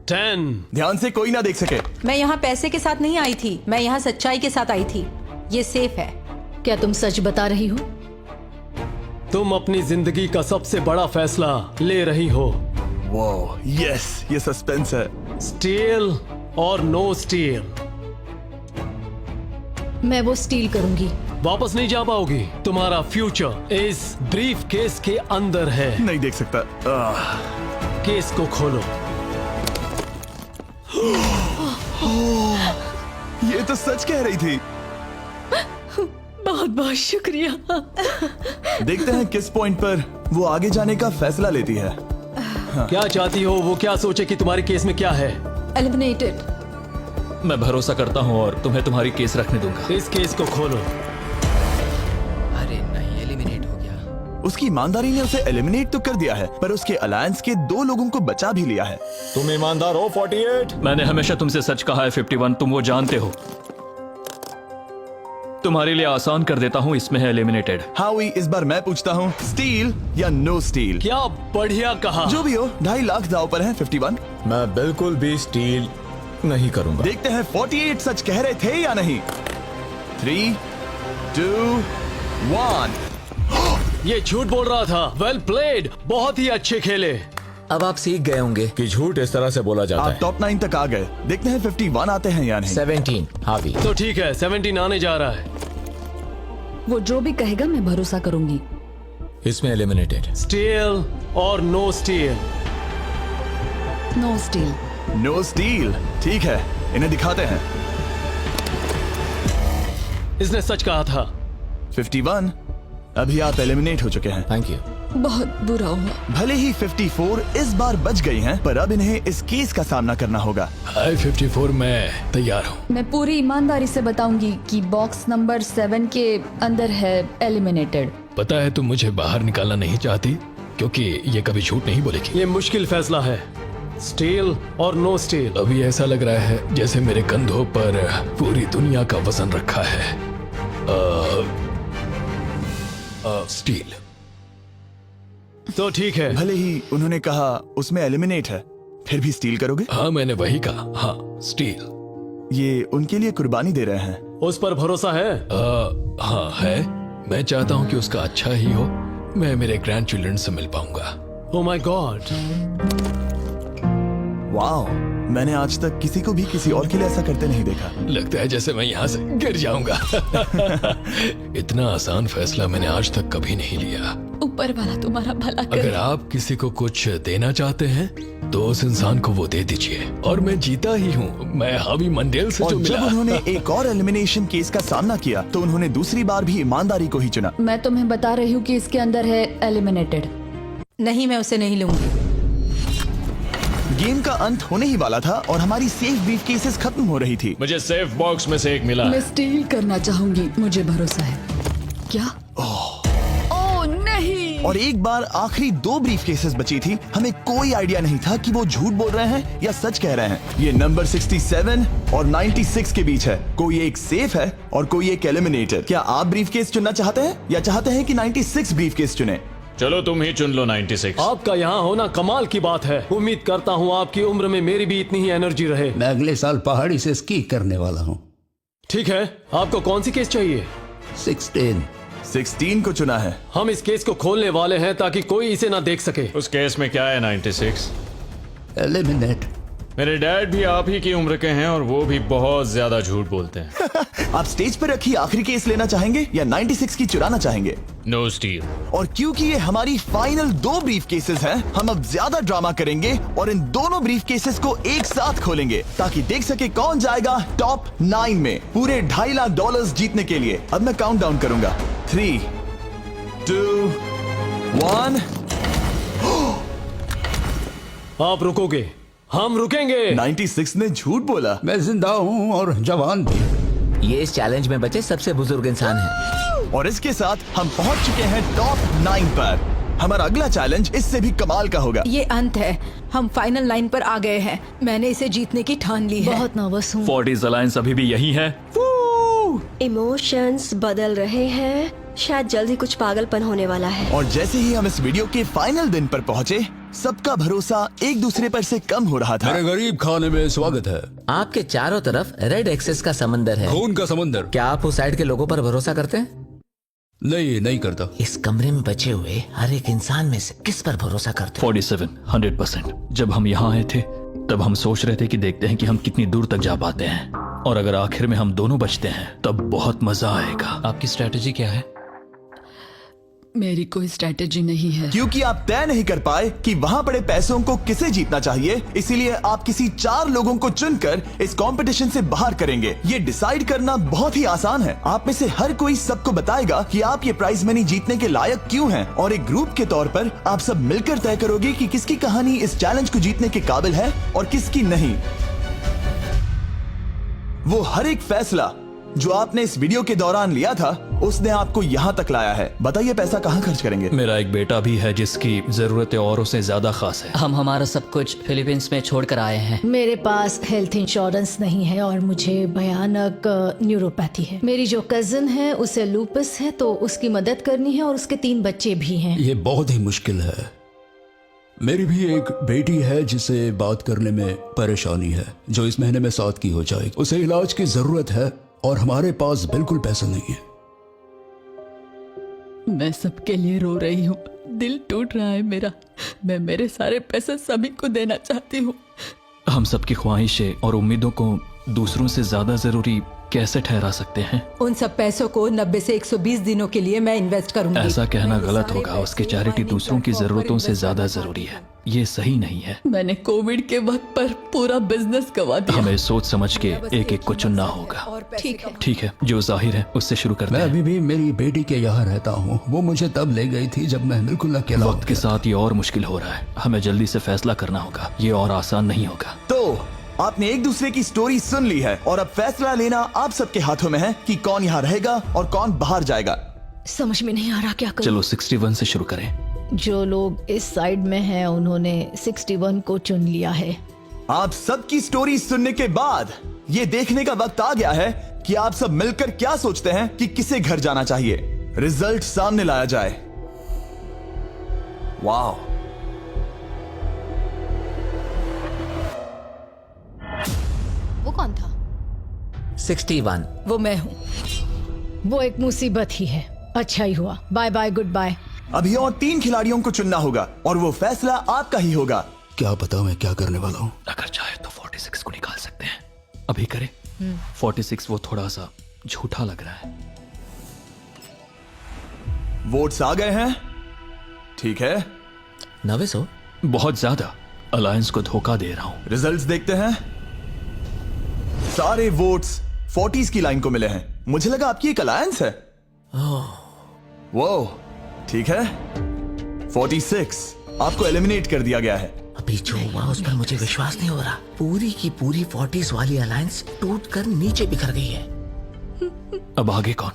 Speaker 10: 10।
Speaker 1: ध्यान से कोई ना देख सके।
Speaker 7: मैं यहाँ पैसे के साथ नहीं आई थी, मैं यहाँ सच्चाई के साथ आई थी। ये सेफ है।
Speaker 6: क्या तुम सच बता रही हो?
Speaker 10: तुम अपनी जिंदगी का सबसे बड़ा फैसला ले रही हो।
Speaker 1: वो यस, ये सस्पेंस है।
Speaker 10: स्टील और नो स्टील।
Speaker 6: मैं वो स्टील करूंगी।
Speaker 10: वापस नहीं जा पाओगी। तुम्हारा फ्यूचर इस ब्रीफ केस के अंदर है।
Speaker 1: नहीं देख सकता।
Speaker 10: केस को खोलो।
Speaker 1: ये तो सच कह रही थी।
Speaker 6: बहुत बहुत शुक्रिया।
Speaker 1: देखते हैं किस पॉइंट पर वो आगे जाने का फैसला लेती है।
Speaker 10: क्या चाहती हो? वो क्या सोचे कि तुम्हारे केस में क्या है?
Speaker 6: एलिमिनेटेड।
Speaker 4: मैं भरोसा करता हूँ और तुम्हें तुम्हारी केस रखने दूंगा।
Speaker 10: इस केस को खोलो।
Speaker 9: अरे नहीं, एलिमिनेट हो गया।
Speaker 1: उसकी ईमानदारी ने उसे एलिमिनेट तो कर दिया है, पर उसके अलायंस के 2 लोगों को बचा भी लिया है।
Speaker 2: तुम ईमानदार हो 48।
Speaker 4: मैंने हमेशा तुमसे सच कहा है 51, तुम वो जानते हो। तुम्हारे लिए आसान कर देता हूँ, इसमें है एलिमिनेटेड।
Speaker 1: हाउई, इस बार मैं पूछता हूँ, स्टील या नो स्टील?
Speaker 10: क्या बढ़िया कहा।
Speaker 1: जो भी हो, 2.5 लाख दाव पर है 51।
Speaker 2: मैं बिल्कुल भी स्टील नहीं करूंगा।
Speaker 1: देखते हैं 48 सच कह रहे थे या नहीं। 3, 2, 1।
Speaker 10: ये झूठ बोल रहा था। वेल प्लेड, बहुत ही अच्छे खेले।
Speaker 9: अब आप सीख गए होंगे
Speaker 2: कि झूठ इस तरह से बोला जाता
Speaker 1: आप
Speaker 2: है।
Speaker 1: टॉप 9 तक आ गए। देखते हैं 51 आते हैं या नहीं।
Speaker 9: 17 हावी।
Speaker 10: तो ठीक है, 17 आने जा रहा है।
Speaker 6: वो जो भी कहेगा मैं भरोसा करूंगी।
Speaker 2: इसमें एलिमिनेटेड।
Speaker 10: स्टील और no steal.
Speaker 6: No steal.
Speaker 1: No steal. ठीक है, इन्हें दिखाते हैं।
Speaker 10: इसने सच कहा था।
Speaker 1: 51 अभी आप एलिमिनेट हो चुके हैं।
Speaker 2: Thank you.
Speaker 6: बहुत बुरा हुआ।
Speaker 1: भले ही 54 इस बार बच गई हैं, पर अब इन्हें इस केस का सामना करना होगा।
Speaker 2: हाय 54, मैं तैयार हूँ।
Speaker 6: मैं पूरी ईमानदारी से बताऊंगी कि बॉक्स नंबर 7 के अंदर है एलिमिनेटेड।
Speaker 2: पता है तुम मुझे बाहर निकालना नहीं चाहती, क्योंकि ये कभी झूठ नहीं बोलेगी।
Speaker 10: ये मुश्किल फैसला है, स्टील और नो स्टील।
Speaker 2: अभी ऐसा लग रहा है जैसे मेरे कंधों पर पूरी दुनिया का वजन रखा है। स्टील।
Speaker 10: तो ठीक है।
Speaker 1: भले ही उन्होंने कहा उसमें एलिमिनेट है, फिर भी स्टील करोगे?
Speaker 2: हाँ, मैंने वही कहा। हाँ, स्टील।
Speaker 1: ये उनके लिए कुर्बानी दे रहे हैं।
Speaker 10: उस पर भरोसा है?
Speaker 2: हाँ है। मैं चाहता हूँ कि उसका अच्छा ही हो। मैं मेरे ग्रैंड चिल्ड्रन से मिल पाऊंगा।
Speaker 10: ओह माय गॉड।
Speaker 1: वाओ, मैंने आज तक किसी को भी किसी और के लिए ऐसा करते नहीं देखा।
Speaker 2: लगता है जैसे मैं यहाँ से गिर जाऊंगा। इतना आसान फैसला मैंने आज तक कभी नहीं लिया।
Speaker 6: ऊपर वाला तुम्हारा भला करे।
Speaker 2: अगर आप किसी को कुछ देना चाहते हैं तो उस इंसान को वो दे दीजिए। और मैं जीता ही हूँ। मैं हावी मंडेल से
Speaker 1: और
Speaker 2: जो
Speaker 1: जब
Speaker 2: मिला।
Speaker 1: उन्होंने एक और एलिमिनेशन केस का सामना किया तो उन्होंने दूसरी बार भी ईमानदारी को ही चुना।
Speaker 6: मैं तुम्हें बता रही हूँ कि इसके अंदर है एलिमिनेटेड।
Speaker 7: नहीं, मैं उसे नहीं लूंगी।
Speaker 1: गेम का अंत होने ही वाला था और हमारी सेफ ब्रीफ केसेस खत्म हो रही थी।
Speaker 2: मुझे सेफ बॉक्स में से एक मिला।
Speaker 6: मैं स्टील करना चाहूंगी, मुझे भरोसा है। क्या? ओह नहीं।
Speaker 1: और एक बार आखिरी 2 ब्रीफ केसेस बची थी। हमें कोई आइडिया नहीं था कि वो झूठ बोल रहे हैं या सच कह रहे हैं। ये नंबर 67 और 96 के बीच है। कोई एक सेफ है और कोई एक एलिमिनेटेड। क्या आप ब्रीफ केस चुनना चाहते हैं या चाहते हैं कि 96 ब्रीफ केस चुने?
Speaker 4: चलो तुम ही चुन लो 96।
Speaker 10: आपका यहाँ होना कमाल की बात है। उम्मीद करता हूँ आपकी उम्र में मेरी भी इतनी ही एनर्जी रहे।
Speaker 11: मैं अगले साल पहाड़ी से स्की करने वाला हूँ।
Speaker 10: ठीक है, आपको कौन सी केस चाहिए?
Speaker 1: 16 को चुना है।
Speaker 10: हम इस केस को खोलने वाले हैं ताकि कोई इसे ना देख सके।
Speaker 4: उस केस में क्या है 96?
Speaker 11: एलिमिनेट।
Speaker 4: मेरे डैड भी आप ही की उम्र के हैं और वो भी बहुत ज्यादा झूठ बोलते हैं।
Speaker 1: आप स्टेज पर रखी आखिरी केस लेना चाहेंगे या 96 की चुराना चाहेंगे?
Speaker 4: No steal.
Speaker 1: और क्योंकि ये हमारी फाइनल 2 ब्रीफ केसेस हैं, हम अब ज्यादा ड्रामा करेंगे और इन दोनों ब्रीफ केसेस को एक साथ खोलेंगे ताकि देख सके कौन जाएगा टॉप 9 में पूरे $2.5 लाख जीतने के लिए। अब मैं काउंट डाउन करूंगा। 3, 2, 1।
Speaker 10: आप रुकोगे, हम रुकेंगे।
Speaker 1: 96 ने झूठ बोला।
Speaker 11: मैं जिंदा हूँ और जवान भी।
Speaker 9: ये इस चैलेंज में बचे सबसे बुजुर्ग इंसान हैं।
Speaker 1: और इसके साथ हम पहुंच चुके हैं टॉप 9 पर। हमारा अगला चैलेंज इससे भी कमाल का होगा।
Speaker 12: ये अंत है, हम फाइनल लाइन पर आ गए हैं। मैंने इसे जीतने की ठान ली है।
Speaker 6: बहुत नर्वस हूँ।
Speaker 4: 40s अलायंस अभी भी यही है।
Speaker 5: इमोशंस बदल रहे हैं, शायद जल्द ही कुछ पागलपन होने वाला है।
Speaker 1: और जैसे ही हम इस वीडियो के फाइनल दिन पर पहुंचे, सबका भरोसा एक दूसरे पर से कम हो रहा था।
Speaker 11: मेरे गरीब खाने में स्वागत है।
Speaker 9: आपके चारों तरफ रेड एक्सेस का समंदर है,
Speaker 11: खून का समंदर।
Speaker 9: क्या आप उस साइड के लोगों पर भरोसा करते हैं?
Speaker 11: नहीं करता।
Speaker 9: इस कमरे में बचे हुए हर एक इंसान में से किस पर भरोसा करते हैं?
Speaker 4: 47 100%। जब हम यहाँ आए थे तब हम सोच रहे थे कि देखते हैं कि हम कितनी दूर तक जा पाते हैं, और अगर आखिर में हम दोनों बचते हैं तब बहुत मजा आएगा।
Speaker 2: आपकी स्ट्रेटेजी क्या है?
Speaker 12: मेरी कोई स्ट्रेटेजी नहीं है।
Speaker 1: क्योंकि आप तय नहीं कर पाए कि वहां पड़े पैसों को किसे जीतना चाहिए, इसीलिए आप किसी 4 लोगों को चुनकर इस कंपटीशन से बाहर करेंगे। ये डिसाइड करना बहुत ही आसान है। आप में से हर कोई सबको बताएगा कि आप ये प्राइज मनी जीतने के लायक क्यों हैं, और एक ग्रुप के तौर पर आप सब मिलकर तय करोगे कि किसकी कहानी इस चैलेंज को जीतने के काबिल है और किसकी नहीं। वो हर एक फैसला जो आपने इस वीडियो के दौरान लिया था, उसने आपको यहाँ तक लाया है। बताइए पैसा कहाँ खर्च करेंगे?
Speaker 4: मेरा एक बेटा भी है जिसकी जरूरतें औरों से ज्यादा खास है।
Speaker 9: हम हमारा सब कुछ फिलीपींस में छोड़कर आए हैं।
Speaker 13: मेरे पास हेल्थ इंश्योरेंस नहीं है और मुझे भयानक न्यूरोपैथी है। मेरी जो कजिन है उसे लूपस है, तो उसकी मदद करनी है, और उसके 3 बच्चे भी हैं।
Speaker 11: ये बहुत ही मुश्किल है। मेरी भी एक बेटी है जिसे बात करने में परेशानी है, जो इस महीने में 7 की हो जाएगी। उसे इलाज की जरूरत है और हमारे पास बिल्कुल पैसा नहीं है।
Speaker 12: मैं सबके लिए रो रही हूँ, दिल टूट रहा है मेरा। मैं मेरे सारे पैसे सभी को देना चाहती हूँ।
Speaker 4: हम सबकी ख्वाहिशें और उम्मीदों को दूसरों से ज्यादा जरूरी कैसे ठहरा सकते हैं?
Speaker 12: उन सब पैसों को 90 से 120 दिनों के लिए मैं इन्वेस्ट करूंगी।
Speaker 4: ऐसा कहना गलत होगा। उसकी चैरिटी दूसरों की जरूरतों से ज्यादा जरूरी है। ये सही नहीं है।
Speaker 12: मैंने कोविड के वक्त पर पूरा बिजनेस गवा दिया।
Speaker 4: हमें सोच समझ के एक एक को चुनना होगा। ठीक है, जो जाहिर है उससे शुरू करते
Speaker 11: मैं
Speaker 4: हैं।
Speaker 11: अभी भी मेरी बेटी के यहाँ रहता हूँ। वो मुझे तब ले गई थी जब मैं बिल्कुल अकेला
Speaker 4: वक्त के साथ ये और मुश्किल हो रहा है। हमें जल्दी से फैसला करना होगा। ये और आसान नहीं होगा।
Speaker 1: तो आपने एक दूसरे की स्टोरी सुन ली है, और अब फैसला लेना आप सबके हाथों में है कि कौन यहाँ रहेगा और कौन बाहर जाएगा।
Speaker 13: समझ में नहीं आ रहा क्या करूं।
Speaker 4: चलो 61 से शुरू करें।
Speaker 13: जो लोग इस साइड में हैं उन्होंने 61 को चुन लिया है।
Speaker 1: आप सबकी स्टोरी सुनने के बाद ये देखने का वक्त आ गया है कि आप सब मिलकर क्या सोचते हैं कि किसे घर जाना चाहिए। रिजल्ट सामने लाया जाए। वाह,
Speaker 13: वो कौन था?
Speaker 9: 61।
Speaker 12: वो मैं हूँ।
Speaker 13: वो एक मुसीबत ही है। अच्छा ही हुआ। Bye bye, goodbye.
Speaker 1: अभी और 3 खिलाड़ियों को चुनना होगा और वो फैसला आपका ही होगा।
Speaker 11: क्या पता मैं क्या करने वाला हूँ।
Speaker 4: अगर चाहे तो 46 को निकाल सकते हैं। अभी करें। 46 वो थोड़ा सा झूठा लग रहा है।
Speaker 1: वोट्स आ गए हैं। ठीक है,
Speaker 9: 900
Speaker 4: बहुत ज्यादा। अलायंस को धोखा दे रहा हूं।
Speaker 1: रिजल्ट्स देखते हैं। सारे वोट्स 40s की लाइन को मिले हैं। मुझे लगा आपकी एक अलायंस है। वो ठीक है, 46 आपको एलिमिनेट कर दिया गया है।
Speaker 9: अभी जो हुआ उस पर मुझे विश्वास नहीं हो रहा। पूरी की पूरी 40s वाली अलायंस टूटकर नीचे बिखर गई है।
Speaker 4: अब आगे कौन?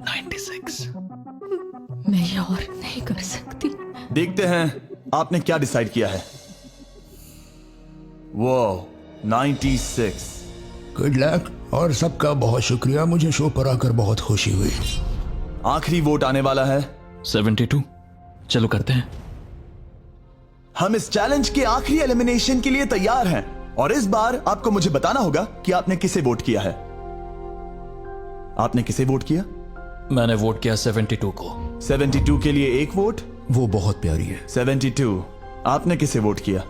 Speaker 4: 96।
Speaker 13: मैं ये और नहीं कर सकती।
Speaker 1: देखते हैं आपने क्या डिसाइड किया है। वो 96।
Speaker 11: गुड लक और सबका बहुत शुक्रिया। मुझे शो पर आकर बहुत खुशी हुई।
Speaker 1: आखिरी वोट आने वाला है।
Speaker 4: 72। चलो करते हैं।
Speaker 1: हम इस चैलेंज के आखिरी एलिमिनेशन के लिए तैयार हैं, और इस बार आपको मुझे बताना होगा कि आपने किसे वोट किया है। आपने किसे वोट किया?
Speaker 4: मैंने वोट किया 72 को।
Speaker 1: 72 के लिए एक वोट।
Speaker 11: वो बहुत प्यारी है।
Speaker 1: 72। आपने किसे वोट किया?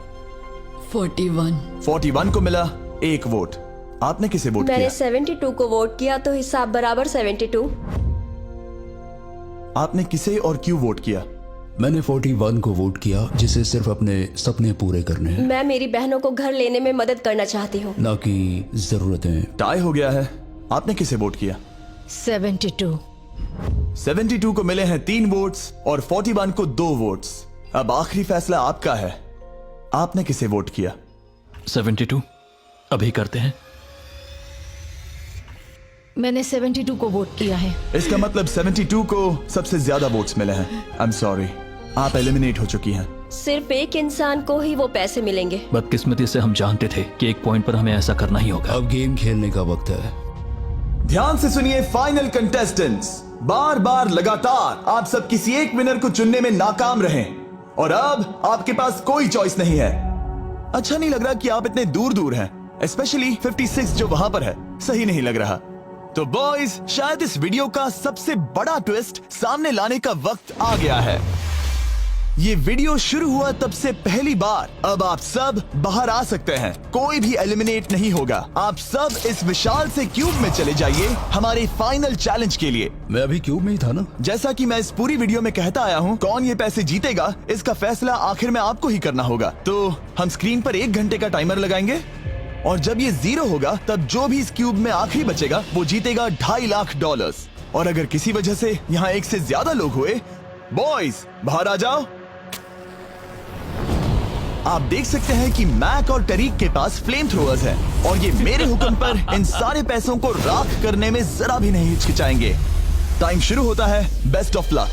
Speaker 12: 41।
Speaker 1: 41 को मिला एक वोट। आपने किसे वोट किया?
Speaker 5: मैंने 72 को वोट किया, तो हिसाब बराबर 72।
Speaker 1: आपने किसे और क्यों वोट किया?
Speaker 11: मैंने 41 को वोट किया, जिसे सिर्फ अपने सपने पूरे करने हैं,
Speaker 5: मैं मेरी बहनों को घर लेने में मदद करना चाहती हूँ।
Speaker 11: ना कि जरूरतें।
Speaker 1: टाई हो गया है। आपने किसे वोट किया?
Speaker 13: 72।
Speaker 1: 72 को मिले हैं 3 वोट्स और 41 को 2 वोट्स। अब आखिरी फैसला आपका है। आपने किसे वोट किया?
Speaker 4: 72। अभी करते हैं।
Speaker 13: मैंने 72 को वोट किया है।
Speaker 1: इसका मतलब 72 को सबसे ज्यादा वोट्स मिले हैं। आई एम सॉरी, आप एलिमिनेट हो चुकी हैं।
Speaker 5: सिर्फ एक इंसान को ही वो पैसे मिलेंगे।
Speaker 4: बदकिस्मती से हम जानते थे कि एक पॉइंट पर हमें ऐसा करना ही होगा।
Speaker 11: अब गेम खेलने का वक्त है।
Speaker 1: ध्यान से सुनिए फाइनल कंटेस्टेंट्स, बार बार लगातार आप सब किसी एक विनर को चुनने में नाकाम रहे और अब आपके पास कोई चॉइस नहीं है। अच्छा नहीं लग रहा कि आप इतने दूर दूर हैं, स्पेशली 56 जो वहां पर है। सही नहीं लग रहा। तो बॉयज, शायद इस वीडियो का सबसे बड़ा ट्विस्ट सामने लाने का वक्त आ गया है। ये वीडियो शुरू हुआ तब से पहली बार। अब आप सब बाहर आ सकते हैं, कोई भी एलिमिनेट नहीं होगा। आप सब इस विशाल से क्यूब में चले जाइए हमारे फाइनल चैलेंज के लिए।
Speaker 11: मैं अभी क्यूब में ही था ना।
Speaker 1: जैसा कि मैं इस पूरी वीडियो में कहता आया हूँ, कौन ये पैसे जीतेगा इसका फैसला आखिर में आपको ही करना होगा। तो हम स्क्रीन पर 1 घंटे का टाइमर लगाएंगे और जब ये 0 होगा तब जो भी इस क्यूब में आखिरी बचेगा वो जीतेगा $2.5 लाख। और अगर किसी वजह से यहाँ एक से ज्यादा लोग हुए, बॉयज बाहर आ जाओ। आप देख सकते हैं कि मैक और टरीक के पास फ्लेम थ्रोअर्स हैं और ये मेरे हुक्म पर इन सारे पैसों को राख करने में जरा भी नहीं हिचकिचाएंगे। टाइम शुरू होता है। Best of luck.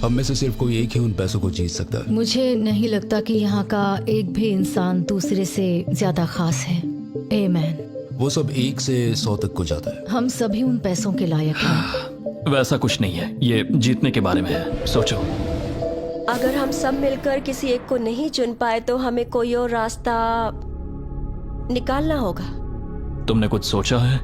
Speaker 11: हम में से सिर्फ कोई एक ही उन पैसों को जीत सकता है।
Speaker 13: मुझे नहीं लगता कि यहाँ का एक भी इंसान दूसरे से ज्यादा खास है। आमीन।
Speaker 11: वो सब 1 से 100 तक को जाता है।
Speaker 13: हम सभी उन पैसों के लायक हैं।
Speaker 4: वैसा कुछ नहीं है, ये जीतने के बारे में है। सोचो,
Speaker 5: अगर हम सब मिलकर किसी एक को नहीं चुन पाए तो हमें कोई और रास्ता निकालना होगा।
Speaker 4: तुमने कुछ सोचा है?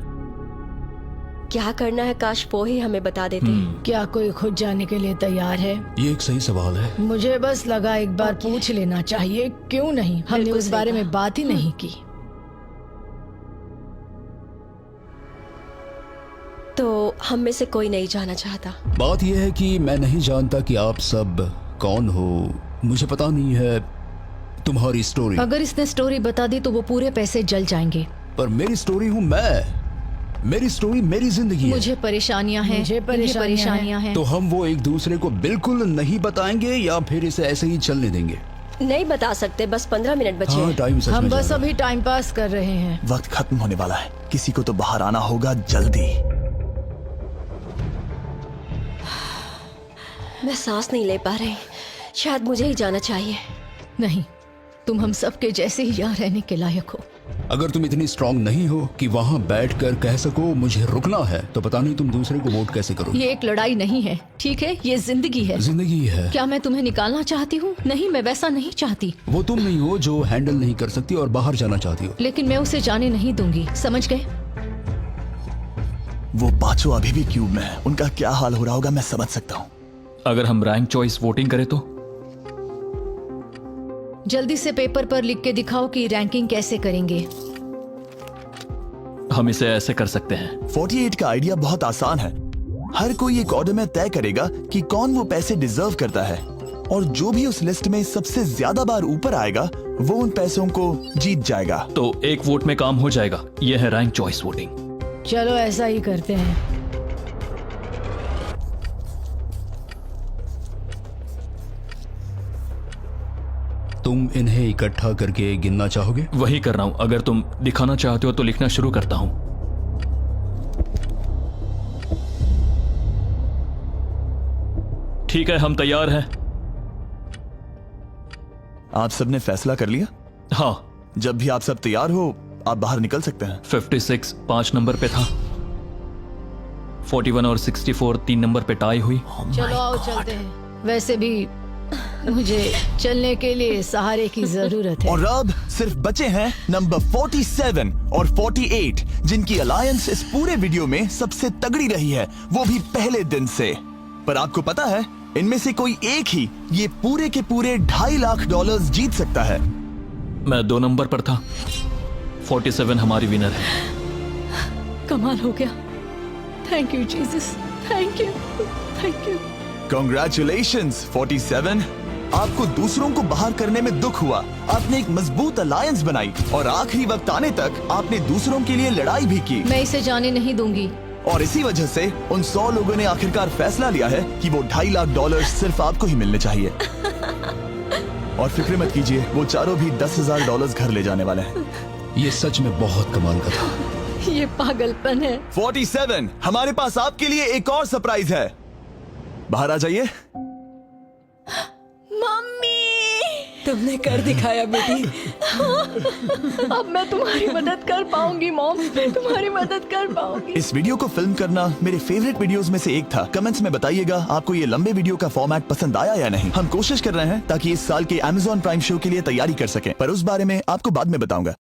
Speaker 5: क्या करना है, काश वो ही हमें बता देते।
Speaker 13: क्या कोई खुद जाने के लिए तैयार है?
Speaker 11: ये एक सही सवाल है।
Speaker 13: मुझे बस लगा एक बार पूछ लेना चाहिए। क्यों नहीं? हमने उस बारे में बात ही नहीं की।
Speaker 5: तो हम में से कोई नहीं जाना चाहता।
Speaker 11: बात यह है कि मैं नहीं जानता कि आप सब कौन हो। मुझे पता नहीं है तुम्हारी स्टोरी।
Speaker 13: अगर इसने स्टोरी बता दी तो वो पूरे पैसे जल जाएंगे।
Speaker 11: पर मेरी स्टोरी हूँ मैं। मेरी स्टोरी मेरी जिंदगी है।
Speaker 13: मुझे परेशानियां हैं। मुझे परेशानियां हैं।
Speaker 11: तो हम वो एक दूसरे को बिल्कुल नहीं बताएंगे या फिर इसे ऐसे ही चलने देंगे?
Speaker 5: नहीं बता सकते, बस 15 मिनट बचे हैं।
Speaker 11: टाइम सच में
Speaker 13: हम बस
Speaker 11: जा रहा
Speaker 13: अभी टाइम पास कर रहे हैं।
Speaker 1: वक्त खत्म होने वाला है, किसी को तो बाहर आना होगा जल्दी।
Speaker 5: मैं सांस नहीं ले पा रही, शायद मुझे ही जाना चाहिए।
Speaker 13: नहीं, तुम हम सब के जैसे ही यहाँ रहने के लायक हो।
Speaker 11: अगर तुम इतनी स्ट्रांग नहीं हो कि वहाँ बैठकर कह सको मुझे रुकना है, तो पता नहीं तुम दूसरे को वोट कैसे करोगे।
Speaker 13: ये एक लड़ाई नहीं है, ठीक है? ये जिंदगी है।
Speaker 11: जिंदगी है।
Speaker 13: क्या मैं तुम्हें निकालना चाहती हूँ? नहीं, मैं वैसा नहीं चाहती।
Speaker 11: वो तुम नहीं हो जो हैंडल नहीं कर सकती और बाहर जाना चाहती हो।
Speaker 13: लेकिन मैं उसे जाने नहीं दूंगी, समझ गए?
Speaker 1: वो पांचों अभी भी क्यूब में है, उनका क्या हाल हो रहा होगा मैं समझ सकता हूँ।
Speaker 4: अगर हम रैंक चॉइस वोटिंग करें तो?
Speaker 13: जल्दी से पेपर पर लिख के दिखाओ कि रैंकिंग कैसे करेंगे।
Speaker 4: हम इसे ऐसे कर सकते हैं।
Speaker 1: 48 का आइडिया बहुत आसान है। हर कोई एक ऑर्डर में तय करेगा कि कौन वो पैसे डिजर्व करता है और जो भी उस लिस्ट में सबसे ज्यादा बार ऊपर आएगा वो उन पैसों को जीत जाएगा।
Speaker 4: तो एक वोट में काम हो जाएगा। यह है रैंक चॉइस वोटिंग।
Speaker 13: चलो ऐसा ही करते हैं।
Speaker 11: तुम इन्हें इकट्ठा करके गिनना चाहोगे?
Speaker 4: वही कर रहा हूं। अगर तुम दिखाना चाहते हो तो लिखना शुरू करता हूं। ठीक है, हम तैयार हैं।
Speaker 1: आप सबने फैसला कर लिया?
Speaker 4: हाँ।
Speaker 1: जब भी आप सब तैयार हो आप बाहर निकल सकते हैं।
Speaker 4: 56 5 नंबर पे था। 41 और 64 3 नंबर पे टाई हुई।
Speaker 13: चलो आओ चलते हैं। वैसे भी मुझे चलने के लिए सहारे की जरूरत है।
Speaker 1: और अब सिर्फ बचे हैं नंबर 47 और 48 जिनकी अलायंस इस पूरे वीडियो में सबसे तगड़ी रही है, वो भी पहले दिन से। पर आपको पता है इनमें से कोई एक ही ये पूरे के पूरे $2.5 लाख जीत सकता है।
Speaker 4: मैं 2 नंबर पर था। 47 हमारी विनर है।
Speaker 13: कमाल हो गया। Thank you Jesus, thank you, thank you.
Speaker 1: Congratulations 47। आपको दूसरों को बाहर करने में दुख हुआ, आपने एक मजबूत अलायंस बनाई और आखिरी वक्त आने तक आपने दूसरों के लिए लड़ाई भी की।
Speaker 13: मैं इसे जाने नहीं दूंगी।
Speaker 1: और इसी वजह से उन 100 लोगों ने आखिरकार फैसला लिया है कि वो $2.5 लाख सिर्फ आपको ही मिलने चाहिए। और फिक्र मत कीजिए, वो चारों भी $10,000 घर ले जाने वाले हैं।
Speaker 11: ये सच में बहुत कमाल का था।
Speaker 13: ये पागलपन है।
Speaker 1: 47, हमारे पास आपके लिए एक और सरप्राइज है। बाहर आ जाइए।
Speaker 12: तुमने कर दिखाया बेटी।
Speaker 6: अब मैं तुम्हारी मदद कर पाऊंगी मॉम, तुम्हारी मदद कर पाऊंगी।
Speaker 1: इस वीडियो को फिल्म करना मेरे फेवरेट वीडियोस में से एक था। कमेंट्स में बताइएगा आपको ये लंबे वीडियो का फॉर्मेट पसंद आया या नहीं। हम कोशिश कर रहे हैं ताकि इस साल के Amazon प्राइम शो के लिए तैयारी कर सकें, पर उस बारे में आपको बाद में बताऊंगा।